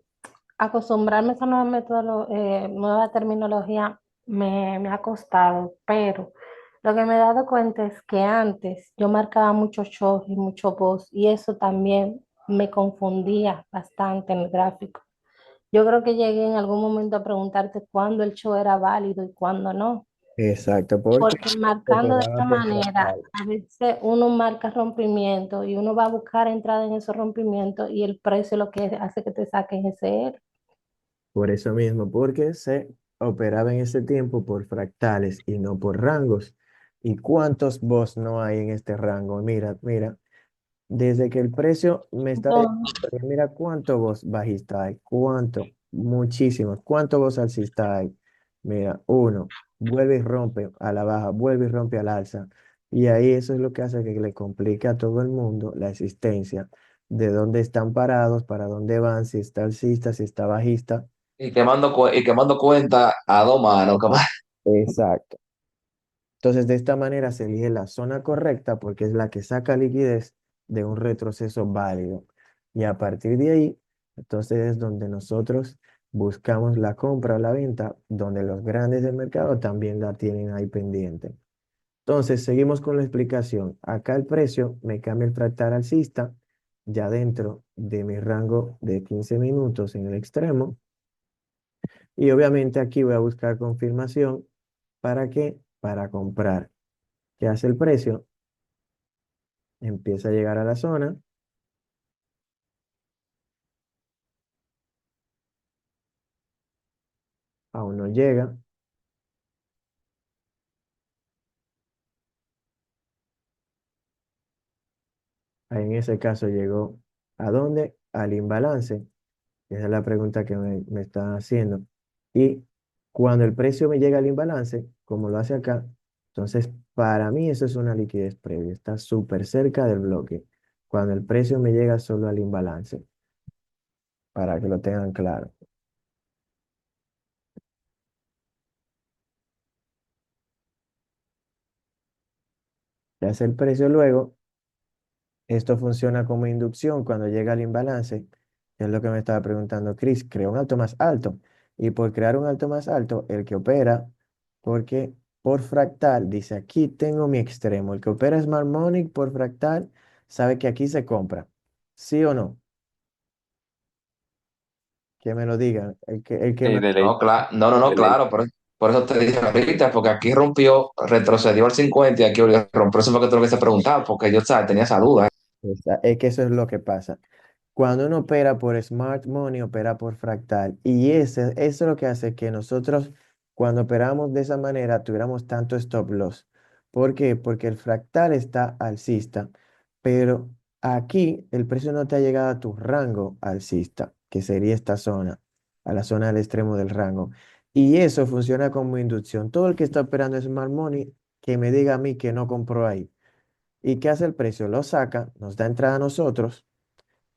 acostumbrarme a esa nueva terminología me ha costado, pero lo que me he dado cuenta es que antes yo marcaba mucho show y mucho voz y eso también me confundía bastante en el gráfico. Yo creo que llegué en algún momento a preguntarte cuándo el show era válido y cuándo no. Exacto, porque Porque marcando de operaba esta por manera, fractal. a veces uno marca rompimiento y uno va a buscar entrada en esos rompimientos y el precio lo que hace que te saquen ese R. Por eso mismo, porque se operaba en ese tiempo por fractales y no por rangos. ¿Y cuántos boss no hay en este rango? Mira, mira, desde que el precio me está No, llegando, mira cuánto voz bajista hay, cuánto, muchísimos, cuánto voz alcista hay. Mira, uno, vuelve y rompe a la baja, vuelve y rompe al alza. Y ahí eso es lo que hace que le complique a todo el mundo la existencia de dónde están parados, para dónde van, si está alcista, si está bajista. Y quemando cuenta a dos manos, capaz. Exacto. Entonces, de esta manera se elige la zona correcta porque es la que saca liquidez de un retroceso válido. Y a partir de ahí, entonces es donde nosotros buscamos la compra o la venta, donde los grandes del mercado también la tienen ahí pendiente. Entonces, seguimos con la explicación. Acá el precio me cambia el fractal alcista, ya dentro de mi rango de 15 minutos en el extremo. Y obviamente aquí voy a buscar confirmación. ¿Para qué? Para comprar. ¿Qué hace el precio? Empieza a llegar a la zona, aún no llega. Ahí en ese caso llegó ¿a dónde? Al imbalance. Esa es la pregunta que me están haciendo. Y cuando el precio me llega al imbalance, como lo hace acá, entonces para mí eso es una liquidez previa. Está súper cerca del bloque. Cuando el precio me llega solo al imbalance, para que lo tengan claro. ¿Qué hace el precio luego? Esto funciona como inducción cuando llega al imbalance, que es lo que me estaba preguntando Chris, crea un alto más alto. Y por crear un alto más alto, el que opera, porque por fractal, dice aquí tengo mi extremo. El que opera Smart Money por fractal sabe que aquí se compra. ¿Sí o no? Que me lo digan. El que me... De ley, No, de ley. claro, por eso te dije ahorita, porque aquí rompió, retrocedió al 50 y aquí rompió, eso fue que te lo que se preguntaba, porque yo, ¿sabes? Tenía esa duda. Es que eso es lo que pasa. Cuando uno opera por Smart Money, opera por fractal. Y eso es lo que hace que nosotros, cuando operamos de esa manera, tuviéramos tanto stop loss. ¿Por qué? Porque el fractal está alcista, pero aquí el precio no te ha llegado a tu rango alcista, que sería esta zona, a la zona del extremo del rango. Y eso funciona como inducción. Todo el que está operando Smart Money, que me diga a mí que no compró ahí. ¿Y qué hace el precio? Lo saca, nos da entrada a nosotros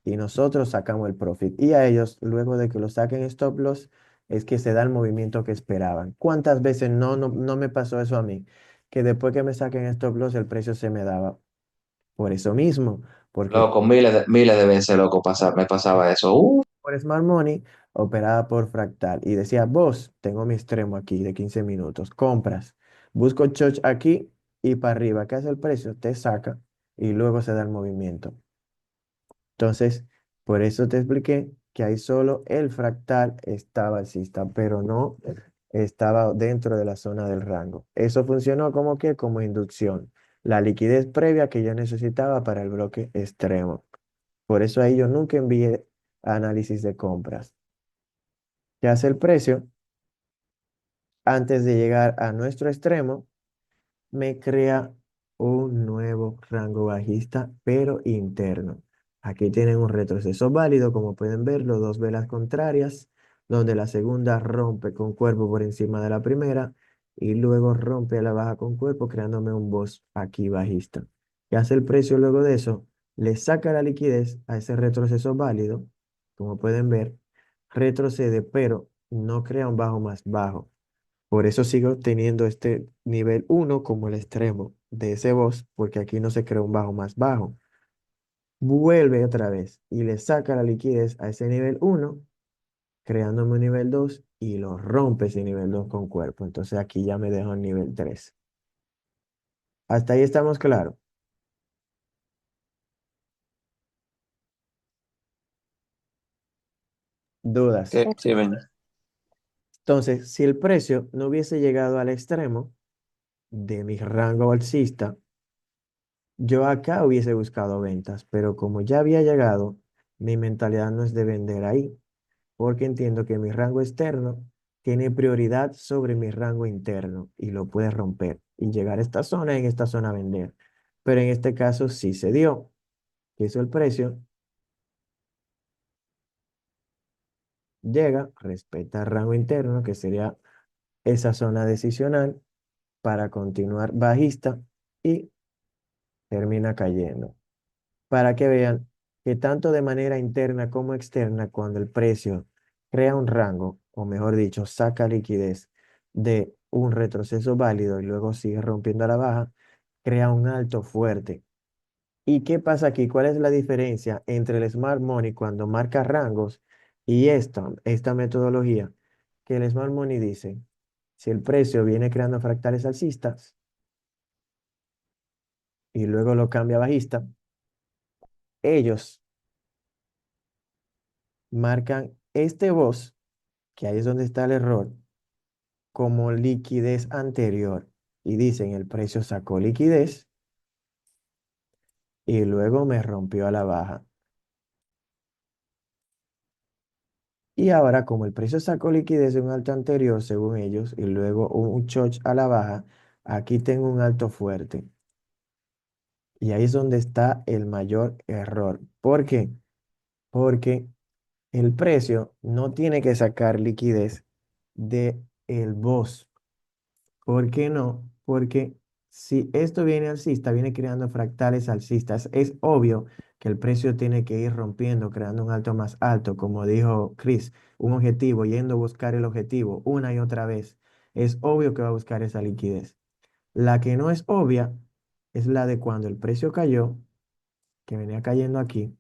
y nosotros sacamos el profit. Y a ellos, luego de que lo saquen stop loss, es que se da el movimiento que esperaban. ¿Cuántas veces no me pasó eso a mí? Que después que me saquen stop loss, el precio se me daba. Por eso mismo, porque Loco, miles de veces, loco, me pasaba eso. por Smart Money operada por Fractal y decía, vos, tengo mi extremo aquí de 15 minutos, compras, busco Choch aquí y para arriba, ¿qué hace el precio? Te saca y luego se da el movimiento. Entonces, por eso te expliqué que ahí solo el fractal estaba alcista, pero no estaba dentro de la zona del rango. Eso funcionó como que como inducción, la liquidez previa que yo necesitaba para el bloque extremo. Por eso ahí yo nunca envié análisis de compras. ¿Qué hace el precio? Antes de llegar a nuestro extremo, me crea un nuevo rango bajista, pero interno. Aquí tienen un retroceso válido, como pueden verlo, dos velas contrarias, donde la segunda rompe con cuerpo por encima de la primera y luego rompe a la baja con cuerpo, creándome un boss aquí bajista. ¿Qué hace el precio luego de eso? Le saca la liquidez a ese retroceso válido, como pueden ver, retrocede, pero no crea un bajo más bajo. Por eso sigo teniendo este nivel uno como el extremo de ese boss, porque aquí no se crea un bajo más bajo. Vuelve otra vez y le saca la liquidez a ese nivel uno, creándome un nivel 2 y lo rompe ese nivel 2 con cuerpo. Entonces aquí ya me dejo en nivel 3. Hasta ahí estamos claros. Dudas. Sí, sí, ven. Entonces, si el precio no hubiese llegado al extremo de mi rango alcista, yo acá hubiese buscado ventas, pero como ya había llegado, mi mentalidad no es de vender ahí, porque entiendo que mi rango externo tiene prioridad sobre mi rango interno y lo puede romper y llegar a esta zona y en esta zona vender. Pero en este caso sí se dio. ¿Qué hizo el precio? Llega, respeta el rango interno, que sería esa zona decisional, para continuar bajista y termina cayendo. Para que vean que tanto de manera interna como externa, cuando el precio crea un rango, o mejor dicho, saca liquidez de un retroceso válido y luego sigue rompiendo a la baja, crea un alto fuerte. ¿Y qué pasa aquí? ¿Cuál es la diferencia entre el Smart Money cuando marca rangos y esta metodología? Que el Smart Money dice, si el precio viene creando fractales alcistas y luego lo cambia a bajista, ellos marcan este voz, que ahí es donde está el error, como liquidez anterior. Y dicen, el precio sacó liquidez y luego me rompió a la baja. Y ahora, como el precio sacó liquidez de un alto anterior, según ellos, y luego un choch a la baja, aquí tengo un alto fuerte. Y ahí es donde está el mayor error. ¿Por qué? Porque el precio no tiene que sacar liquidez de el BOS. ¿Por qué no? Porque si esto viene alcista, viene creando fractales alcistas, es obvio que el precio tiene que ir rompiendo, creando un alto más alto, como dijo Chris, un objetivo, yendo a buscar el objetivo una y otra vez. Es obvio que va a buscar esa liquidez. La que no es obvia es la de cuando el precio cayó, que venía cayendo aquí,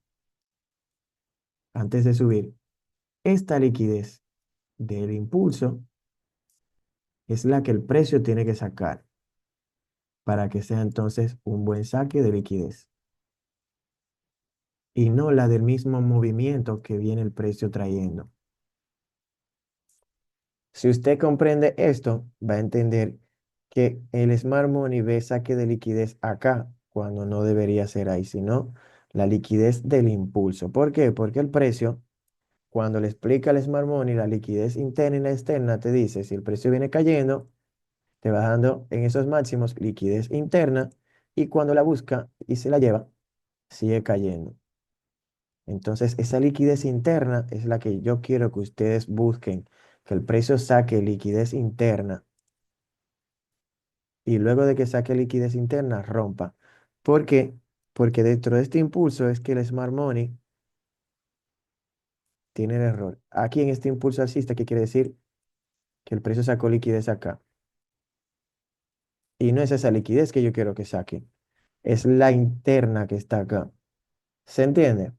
antes de subir. Esta liquidez del impulso es la que el precio tiene que sacar para que sea entonces un buen saque de liquidez y no la del mismo movimiento que viene el precio trayendo. Si usted comprende esto, va a entender que el Smart Money ve saque de liquidez acá cuando no debería ser ahí, sino la liquidez del impulso. ¿Por qué? Porque el precio, cuando le explica el Smart Money, la liquidez interna y la externa, te dice, si el precio viene cayendo, te va dando en esos máximos liquidez interna y cuando la busca y se la lleva, sigue cayendo. Entonces, esa liquidez interna es la que yo quiero que ustedes busquen, que el precio saque liquidez interna y luego de que saque liquidez interna, rompa. ¿Por qué? Porque dentro de este impulso es que el Smart Money tiene el error. Aquí en este impulso alcista, ¿qué quiere decir? Que el precio sacó liquidez acá. Y no es esa liquidez que yo quiero que saque, es la interna que está acá. ¿Se entiende?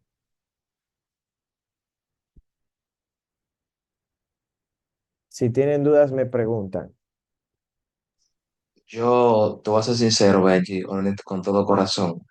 Si tienen dudas, me preguntan. Yo te voy a ser sincero, Benji, honestamente, con todo corazón.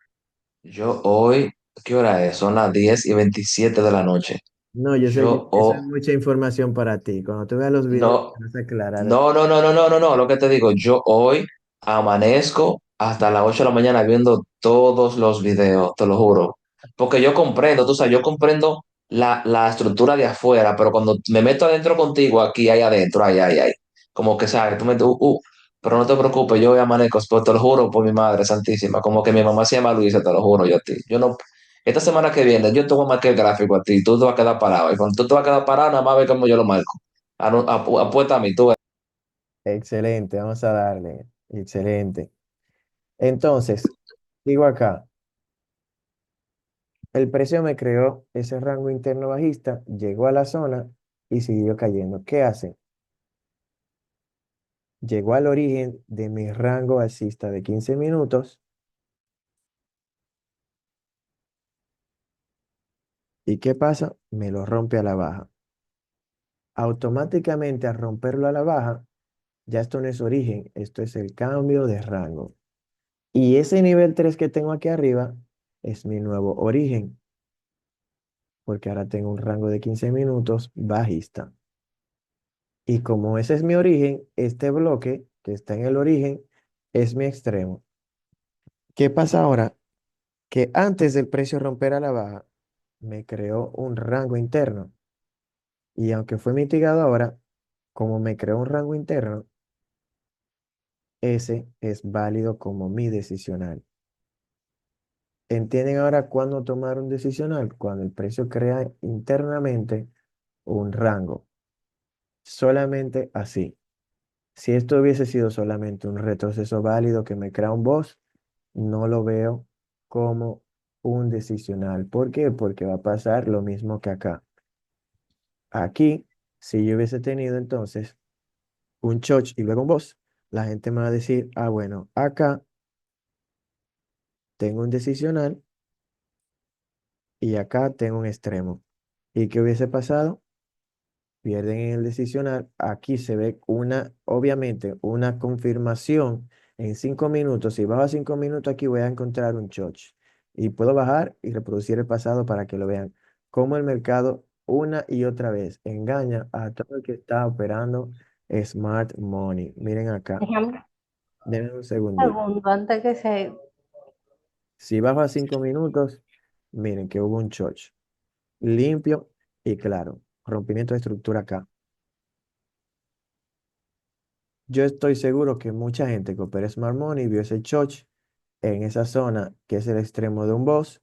Yo hoy, ¿qué hora es? Son las 10:27 de la noche. No, yo sé que Yo, eso es oh, mucha información para ti. Cuando tú veas los videos, no. te vas a aclarar. No, lo que te digo, yo hoy amanezco hasta las 8 de la mañana viendo todos los videos, te lo juro. Porque yo comprendo, tú sabes, yo comprendo la estructura de afuera, pero cuando me meto adentro contigo, aquí, ahí adentro, ay. Como que, sabes, pero no te preocupes, yo hoy amanezco, pues, te lo juro por mi madre santísima, como que mi mamá se llama Luisa, te lo juro yo a ti. Yo no, esta semana que viene, yo te voy a marcar el gráfico a ti, tú te vas a quedar parado, y cuando tú te vas a quedar parado, nada más ve cómo yo lo marco. Apuesta a mí, tú. Excelente, vamos a darle. Excelente. Entonces, digo acá, el precio me creó ese rango interno bajista, llegó a la zona y siguió cayendo. ¿Qué hace? Llegó al origen de mi rango alcista de 15 minutos. ¿Y qué pasa? Me lo rompe a la baja. Automáticamente al romperlo a la baja, ya esto no es origen, esto es el cambio de rango. Y ese nivel 3 que tengo aquí arriba es mi nuevo origen, porque ahora tengo un rango de 15 minutos bajista. Y como ese es mi origen, este bloque que está en el origen es mi extremo. ¿Qué pasa ahora? Que antes del precio romper a la baja, me creó un rango interno. Y aunque fue mitigado ahora, como me creó un rango interno, ese es válido como mi decisional. ¿Entienden ahora cuándo tomar un decisional? Cuando el precio crea internamente un rango. Solamente así. Si esto hubiese sido solamente un retroceso válido que me crea un boss, no lo veo como un decisional. ¿Por qué? Porque va a pasar lo mismo que acá. Aquí, si yo hubiese tenido entonces un choch y luego un boss, la gente me va a decir, ah, bueno, acá tengo un decisional y acá tengo un extremo. ¿Y qué hubiese pasado? Pierden en el decisional. Aquí se ve obviamente, una confirmación en 5 minutos. Si bajo a 5 minutos, aquí voy a encontrar un choch. Y puedo bajar y reproducir el pasado para que lo vean. Cómo el mercado una y otra vez engaña a todo el que está operando Smart Money. Miren acá. Déjame Denme un un segundito. segundo antes que se... Si bajo a 5 minutos, miren que hubo un choch. Limpio y claro. Rompimiento de estructura acá. Yo estoy seguro que mucha gente que opera Smart Money vio ese choch en esa zona que es el extremo de un boss.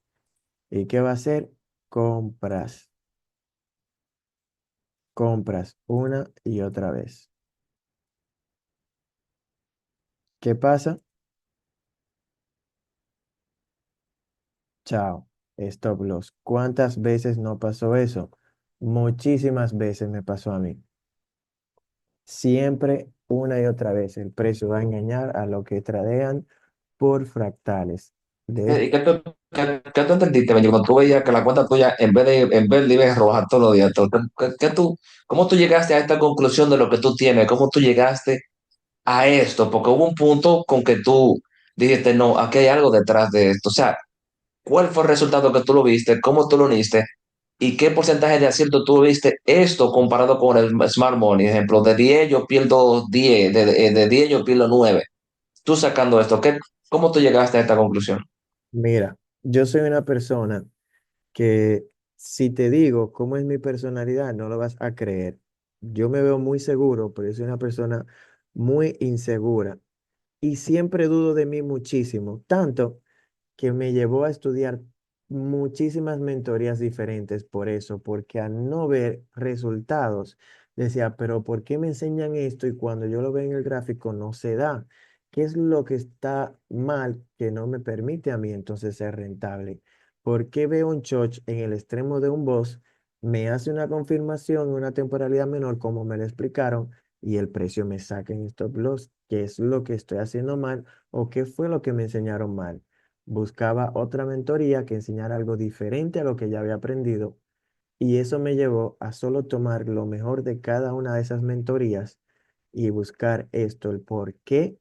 ¿Y qué va a hacer? Compras. Compras una y otra vez. ¿Qué pasa? Chao. Stop loss. ¿Cuántas veces no pasó eso? Muchísimas veces me pasó a mí. Siempre, una y otra vez, el precio va a engañar a lo que tradean por fractales. De ¿Y qué tú entendiste, Benji, cuando tú veías que la cuenta tuya, en vez de ir roja todos los días, cómo tú llegaste a esta conclusión de lo que tú tienes? ¿Cómo tú llegaste a esto? Porque hubo un punto con que tú dijiste, no, aquí hay algo detrás de esto. O sea, ¿cuál fue el resultado que tú lo viste? ¿Cómo tú lo viste? ¿Y qué porcentaje de acierto tú viste esto comparado con el Smart Money? Ejemplo, de 10 yo pierdo 10, de 10 yo pierdo 9. Tú sacando esto, ¿cómo tú llegaste a esta conclusión? Mira, yo soy una persona que si te digo cómo es mi personalidad, no lo vas a creer. Yo me veo muy seguro, pero yo soy una persona muy insegura y siempre dudo de mí muchísimo, tanto que me llevó a estudiar muchísimas mentorías diferentes por eso, porque al no ver resultados, decía, pero ¿por qué me enseñan esto y cuando yo lo veo en el gráfico no se da? ¿Qué es lo que está mal que no me permite a mí entonces ser rentable? ¿Por qué veo un choch en el extremo de un boss me hace una confirmación en una temporalidad menor, como me lo explicaron, y el precio me saca en stop loss, qué es lo que estoy haciendo mal o qué fue lo que me enseñaron mal. Buscaba otra mentoría que enseñara algo diferente a lo que ya había aprendido y eso me llevó a solo tomar lo mejor de cada una de esas mentorías y buscar esto, el porqué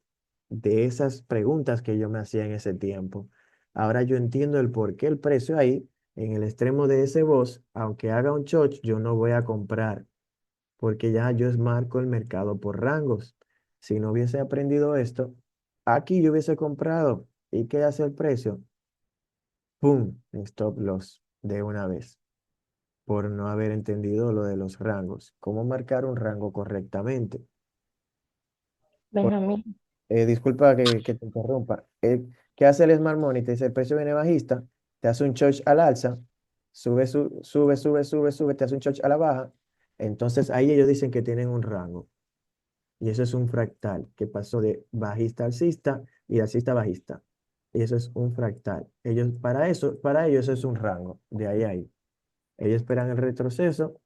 de esas preguntas que yo me hacía en ese tiempo. Ahora yo entiendo el por qué el precio ahí, en el extremo de ese boss, aunque haga un choch, yo no voy a comprar, porque ya yo marco el mercado por rangos. Si no hubiese aprendido esto, aquí yo hubiese comprado. ¿Y qué hace el precio? ¡Pum! Stop loss de una vez por no haber entendido lo de los rangos. ¿Cómo marcar un rango correctamente? Por- Benjamín. disculpa que te interrumpa. ¿Qué hace el Smart Money? Te dice el precio viene bajista, te hace un choch al alza, sube, te hace un choch a la baja. Entonces ahí ellos dicen que tienen un rango. Y eso es un fractal que pasó de bajista a alcista y de alcista a bajista. Y eso es un fractal. Ellos, para ellos es un rango, de ahí a ahí. Ellos esperan el retroceso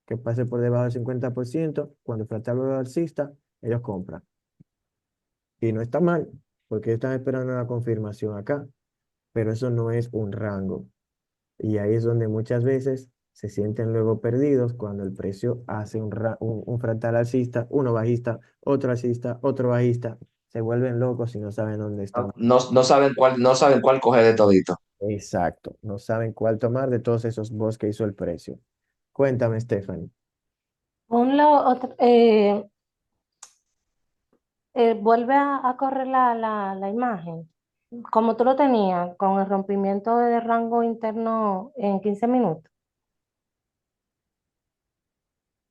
que pase por debajo del 50%, cuando el fractal vuelva alcista, ellos compran. Y no está mal, porque están esperando una confirmación acá, pero eso no es un rango. Y ahí es donde muchas veces se sienten luego perdidos cuando el precio hace un fractal alcista, uno bajista, otro alcista, otro bajista. Se vuelven locos y no saben dónde están. No saben cuál coger de todito. Exacto, no saben cuál tomar de todos esos bots que hizo el precio. Cuéntame, Stephanie. Vuelve a correr la imagen, como tú lo tenías, con el rompimiento de rango interno en 15 minutos.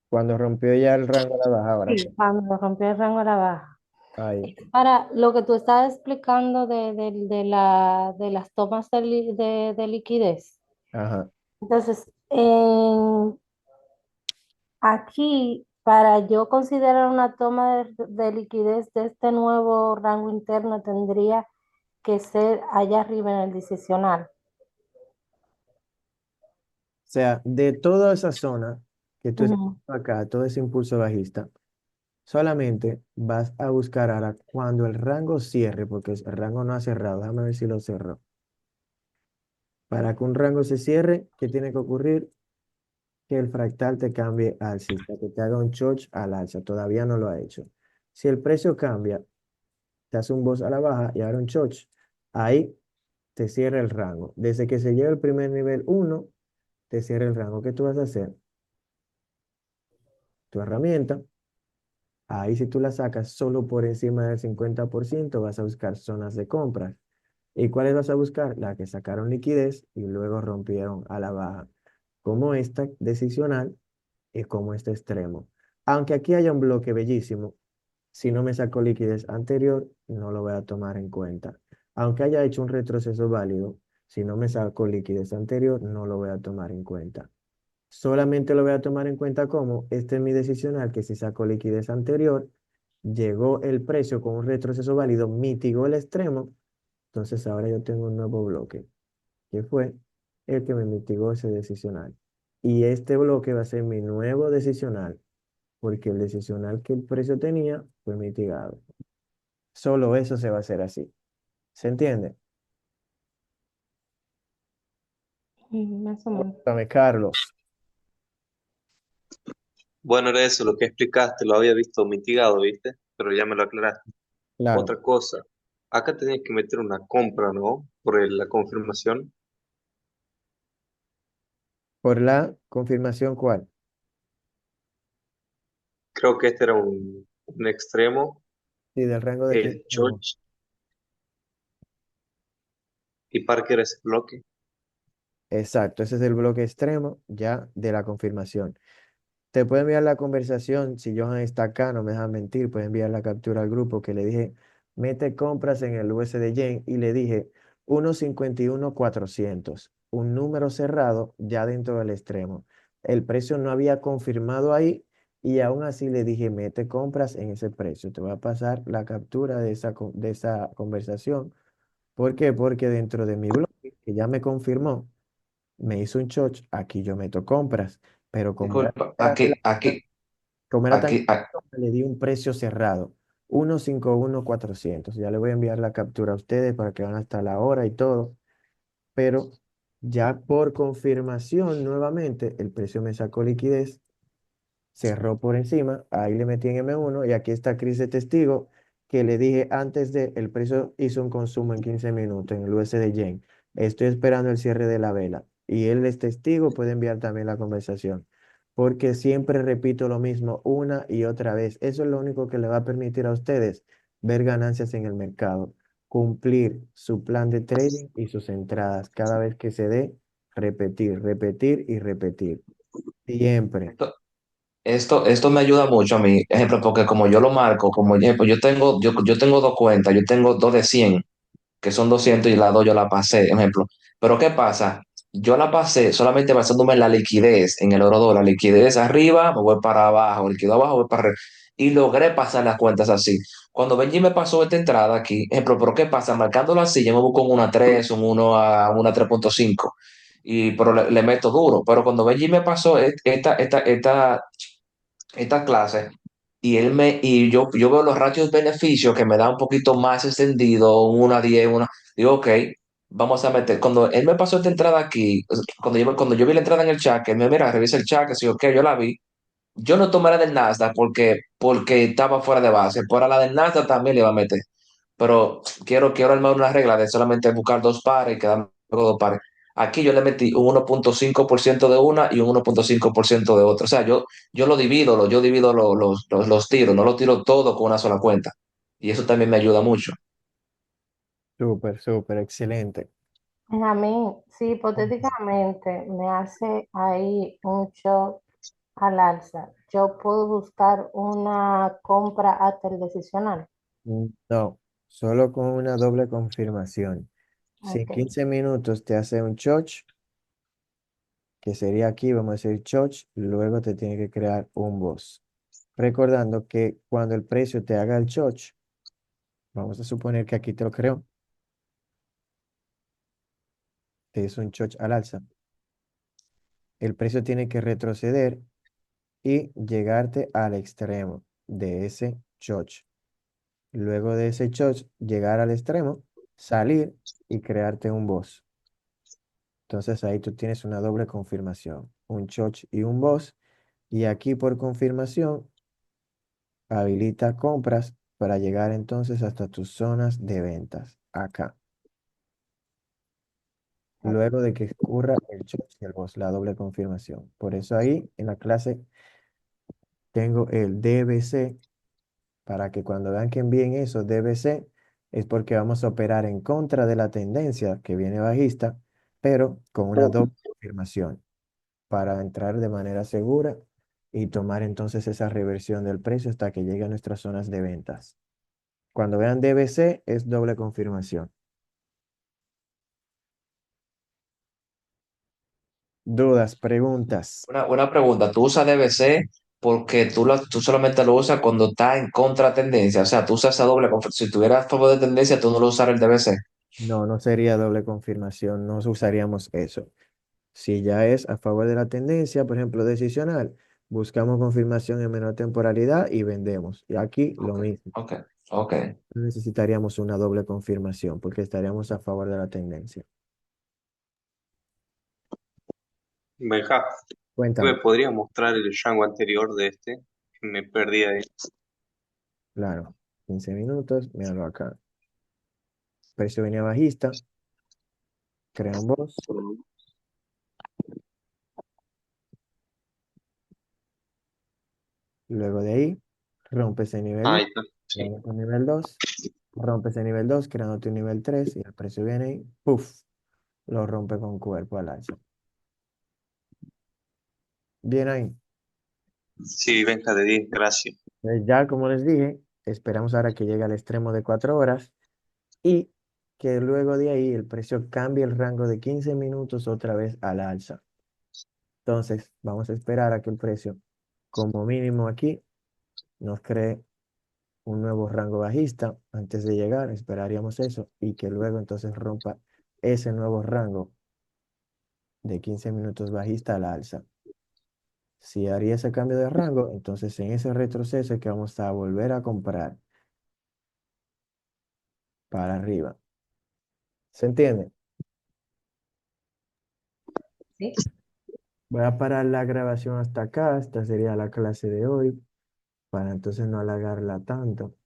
Cuando rompió ya el rango a la baja ahora. Sí, cuando rompió el rango a la baja. Ahí. Para lo que tú estabas explicando de las tomas de liquidez. Ajá. Entonces, aquí, para yo considerar una toma de liquidez de este nuevo rango interno, tendría que ser allá arriba en el decisional. O sea, de toda esa zona que tú estás Ujú. acá, todo ese impulso bajista, solamente vas a buscar ahora cuando el rango cierre, porque el rango no ha cerrado, déjame ver si lo cerró. Para que un rango se cierre, ¿qué tiene que ocurrir? Que el fractal te cambie alcista, que te haga un choch al alza, todavía no lo ha hecho. Si el precio cambia, te hace un boss a la baja y ahora un choch, ahí te cierra el rango. Desde que se lleva el primer nivel uno te cierra el rango. ¿Qué tú vas a hacer? Tu herramienta. Ahí si tú la sacas solo por encima del 50% vas a buscar zonas de compras. ¿Y cuáles vas a buscar? Las que sacaron liquidez y luego rompieron a la baja, como esta decisional y como este extremo. Aunque aquí haya un bloque bellísimo, si no me sacó liquidez anterior, no lo voy a tomar en cuenta. Aunque haya hecho un retroceso válido, si no me sacó liquidez anterior, no lo voy a tomar en cuenta. Solamente lo voy a tomar en cuenta como este es mi decisional, que si sacó liquidez anterior, llegó el precio con un retroceso válido, mitigó el extremo, entonces ahora yo tengo un nuevo bloque, que fue el que me mitigó ese decisional. Y este bloque va a ser mi nuevo decisional, porque el decisional que el precio tenía fue mitigado. Solo eso se va a hacer así. ¿Se entiende? Más o menos. Dame, Carlos. Bueno, era eso lo que explicaste, lo había visto mitigado, ¿viste? Pero ya me lo aclaraste. Claro. Otra cosa, acá tenías que meter una compra, ¿no? Por la confirmación. Por la confirmación, ¿cuál? Creo que este era un extremo, Sí, del rango de 15 el minutos. Choch y Parker ese bloque. Exacto, ese es el bloque extremo ya de la confirmación. Te puedo enviar la conversación, si Johan está acá, no me deja mentir, puede enviar la captura al grupo que le dije, mete compras en el USD Yen y le dije 1.51.400, un número cerrado ya dentro del extremo. El precio no había confirmado ahí y aún así le dije, mete compras en ese precio. Te voy a pasar la captura de esa conversación. ¿Por qué? Porque dentro de mi bloque, que ya me confirmó, me hizo un choch, aquí yo meto compras, pero Disculpa, como era tan aquí, a- le di un precio cerrado, 151,400. Ya le voy a enviar la captura a ustedes para que vean hasta la hora y todo, pero ya por confirmación nuevamente el precio me sacó liquidez, cerró por encima, ahí le metí en M1 y aquí está Chris de testigo que le dije antes de, el precio hizo un consumo en 15 minutos en el USD Yen. Estoy esperando el cierre de la vela y él es testigo, puede enviar también la conversación, porque siempre repito lo mismo una y otra vez. Eso es lo único que le va a permitir a ustedes ver ganancias en el mercado, cumplir su plan de trading y sus entradas cada vez que se dé, repetir, repetir y repetir. Siempre. esto, esto me ayuda mucho a mí, ejemplo, porque como yo lo marco, como ejemplo, yo tengo dos cuentas, yo tengo dos de 100 que son 200 y la dos yo la pasé, ejemplo. Pero ¿qué pasa? Yo la pasé solamente basándome en la liquidez, en el oro dólar, liquidez arriba, me voy para abajo, liquidez abajo, voy para arriba. Y logré pasar las cuentas así. Cuando Benji me pasó esta entrada aquí, ejemplo, pero ¿qué pasa? Marcándolo así, yo me busco un 1 a 3, un 1 a una 3,5 pero le meto duro. Pero cuando Benji me pasó esta clase y yo veo los ratios beneficios que me da un poquito más extendido, una 10 digo, ok, vamos a meter. Cuando él me pasó esta entrada aquí, cuando yo vi la entrada en el chat, que él me mira, revisa el chat, que sí, ok, yo la vi. Yo no tomé la del Nasdaq porque estaba fuera de base. Para la del Nasdaq también le iba a meter. Pero quiero armar una regla de solamente buscar dos pares y quedarme con dos pares. Aquí yo le metí un 1,5% de una y un 1,5% de otra. O sea, yo yo divido los tiros, no los tiro todo con una sola cuenta. Y eso también me ayuda mucho. Súper, súper, excelente. A mí, si hipotéticamente me hace ahí un shock al alza, yo puedo buscar una compra hasta el decisional. No, solo con una doble confirmación. Si en Ok. 15 minutos te hace un choch, que sería aquí, vamos a decir choch, luego te tiene que crear un boss. Recordando que cuando el precio te haga el choch, vamos a suponer que aquí te lo creo, te hizo un choch al alza. El precio tiene que retroceder y llegarte al extremo de ese choch. Luego de ese choch, llegar al extremo, salir y crearte un boss. Entonces ahí tú tienes una doble confirmación, un choch y un boss. Y aquí por confirmación, habilita compras para llegar entonces hasta tus zonas de ventas, acá. Luego de que ocurra el choch y el boss, la doble confirmación. Por eso ahí en la clase tengo el DBC para que cuando vean que envíen eso DBC es porque vamos a operar en contra de la tendencia que viene bajista, pero con una doble confirmación para entrar de manera segura y tomar entonces esa reversión del precio hasta que llegue a nuestras zonas de ventas. Cuando vean DBC es doble confirmación. Dudas, preguntas. Una pregunta, ¿tú usas DBC porque tú solamente lo usas cuando está en contra tendencia? O sea, tú usas esa doble confirmación. Si tuvieras a favor de tendencia, tú no lo usas el DBC. No, no sería doble confirmación, no usaríamos eso. Si ya es a favor de la tendencia, por ejemplo, decisional, buscamos confirmación en menor temporalidad y vendemos. Y aquí lo Ok, mismo. ok, ok. No necesitaríamos una doble confirmación porque estaríamos a favor de la tendencia. Benja, ¿me Cuéntame. podría mostrar el Django anterior de este? Me perdí ahí. Claro, 15 minutos, míralo acá. Precio venía bajista, crea un boss. Luego de ahí, rompe ese nivel Ahí 1, está, sí. creando un nivel 2, rompe ese nivel 2, creándote un nivel 3 y el precio viene ahí, ¡puf! Lo rompe con cuerpo al alza. Bien ahí. Sí, Benja de 10, gracias. Ya como les dije, esperamos ahora que llegue al extremo de 4 horas y que luego de ahí el precio cambie el rango de 15 minutos otra vez al alza. Entonces, vamos a esperar a que el precio, como mínimo aquí, nos cree un nuevo rango bajista antes de llegar, esperaríamos eso, y que luego entonces rompa ese nuevo rango de 15 minutos bajista al alza. Si haría ese cambio de rango, entonces en ese retroceso es que vamos a volver a comprar para arriba. ¿Se entiende? ¿Sí? Voy a parar la grabación hasta acá. Esta sería la clase de hoy, para entonces no alargarla tanto.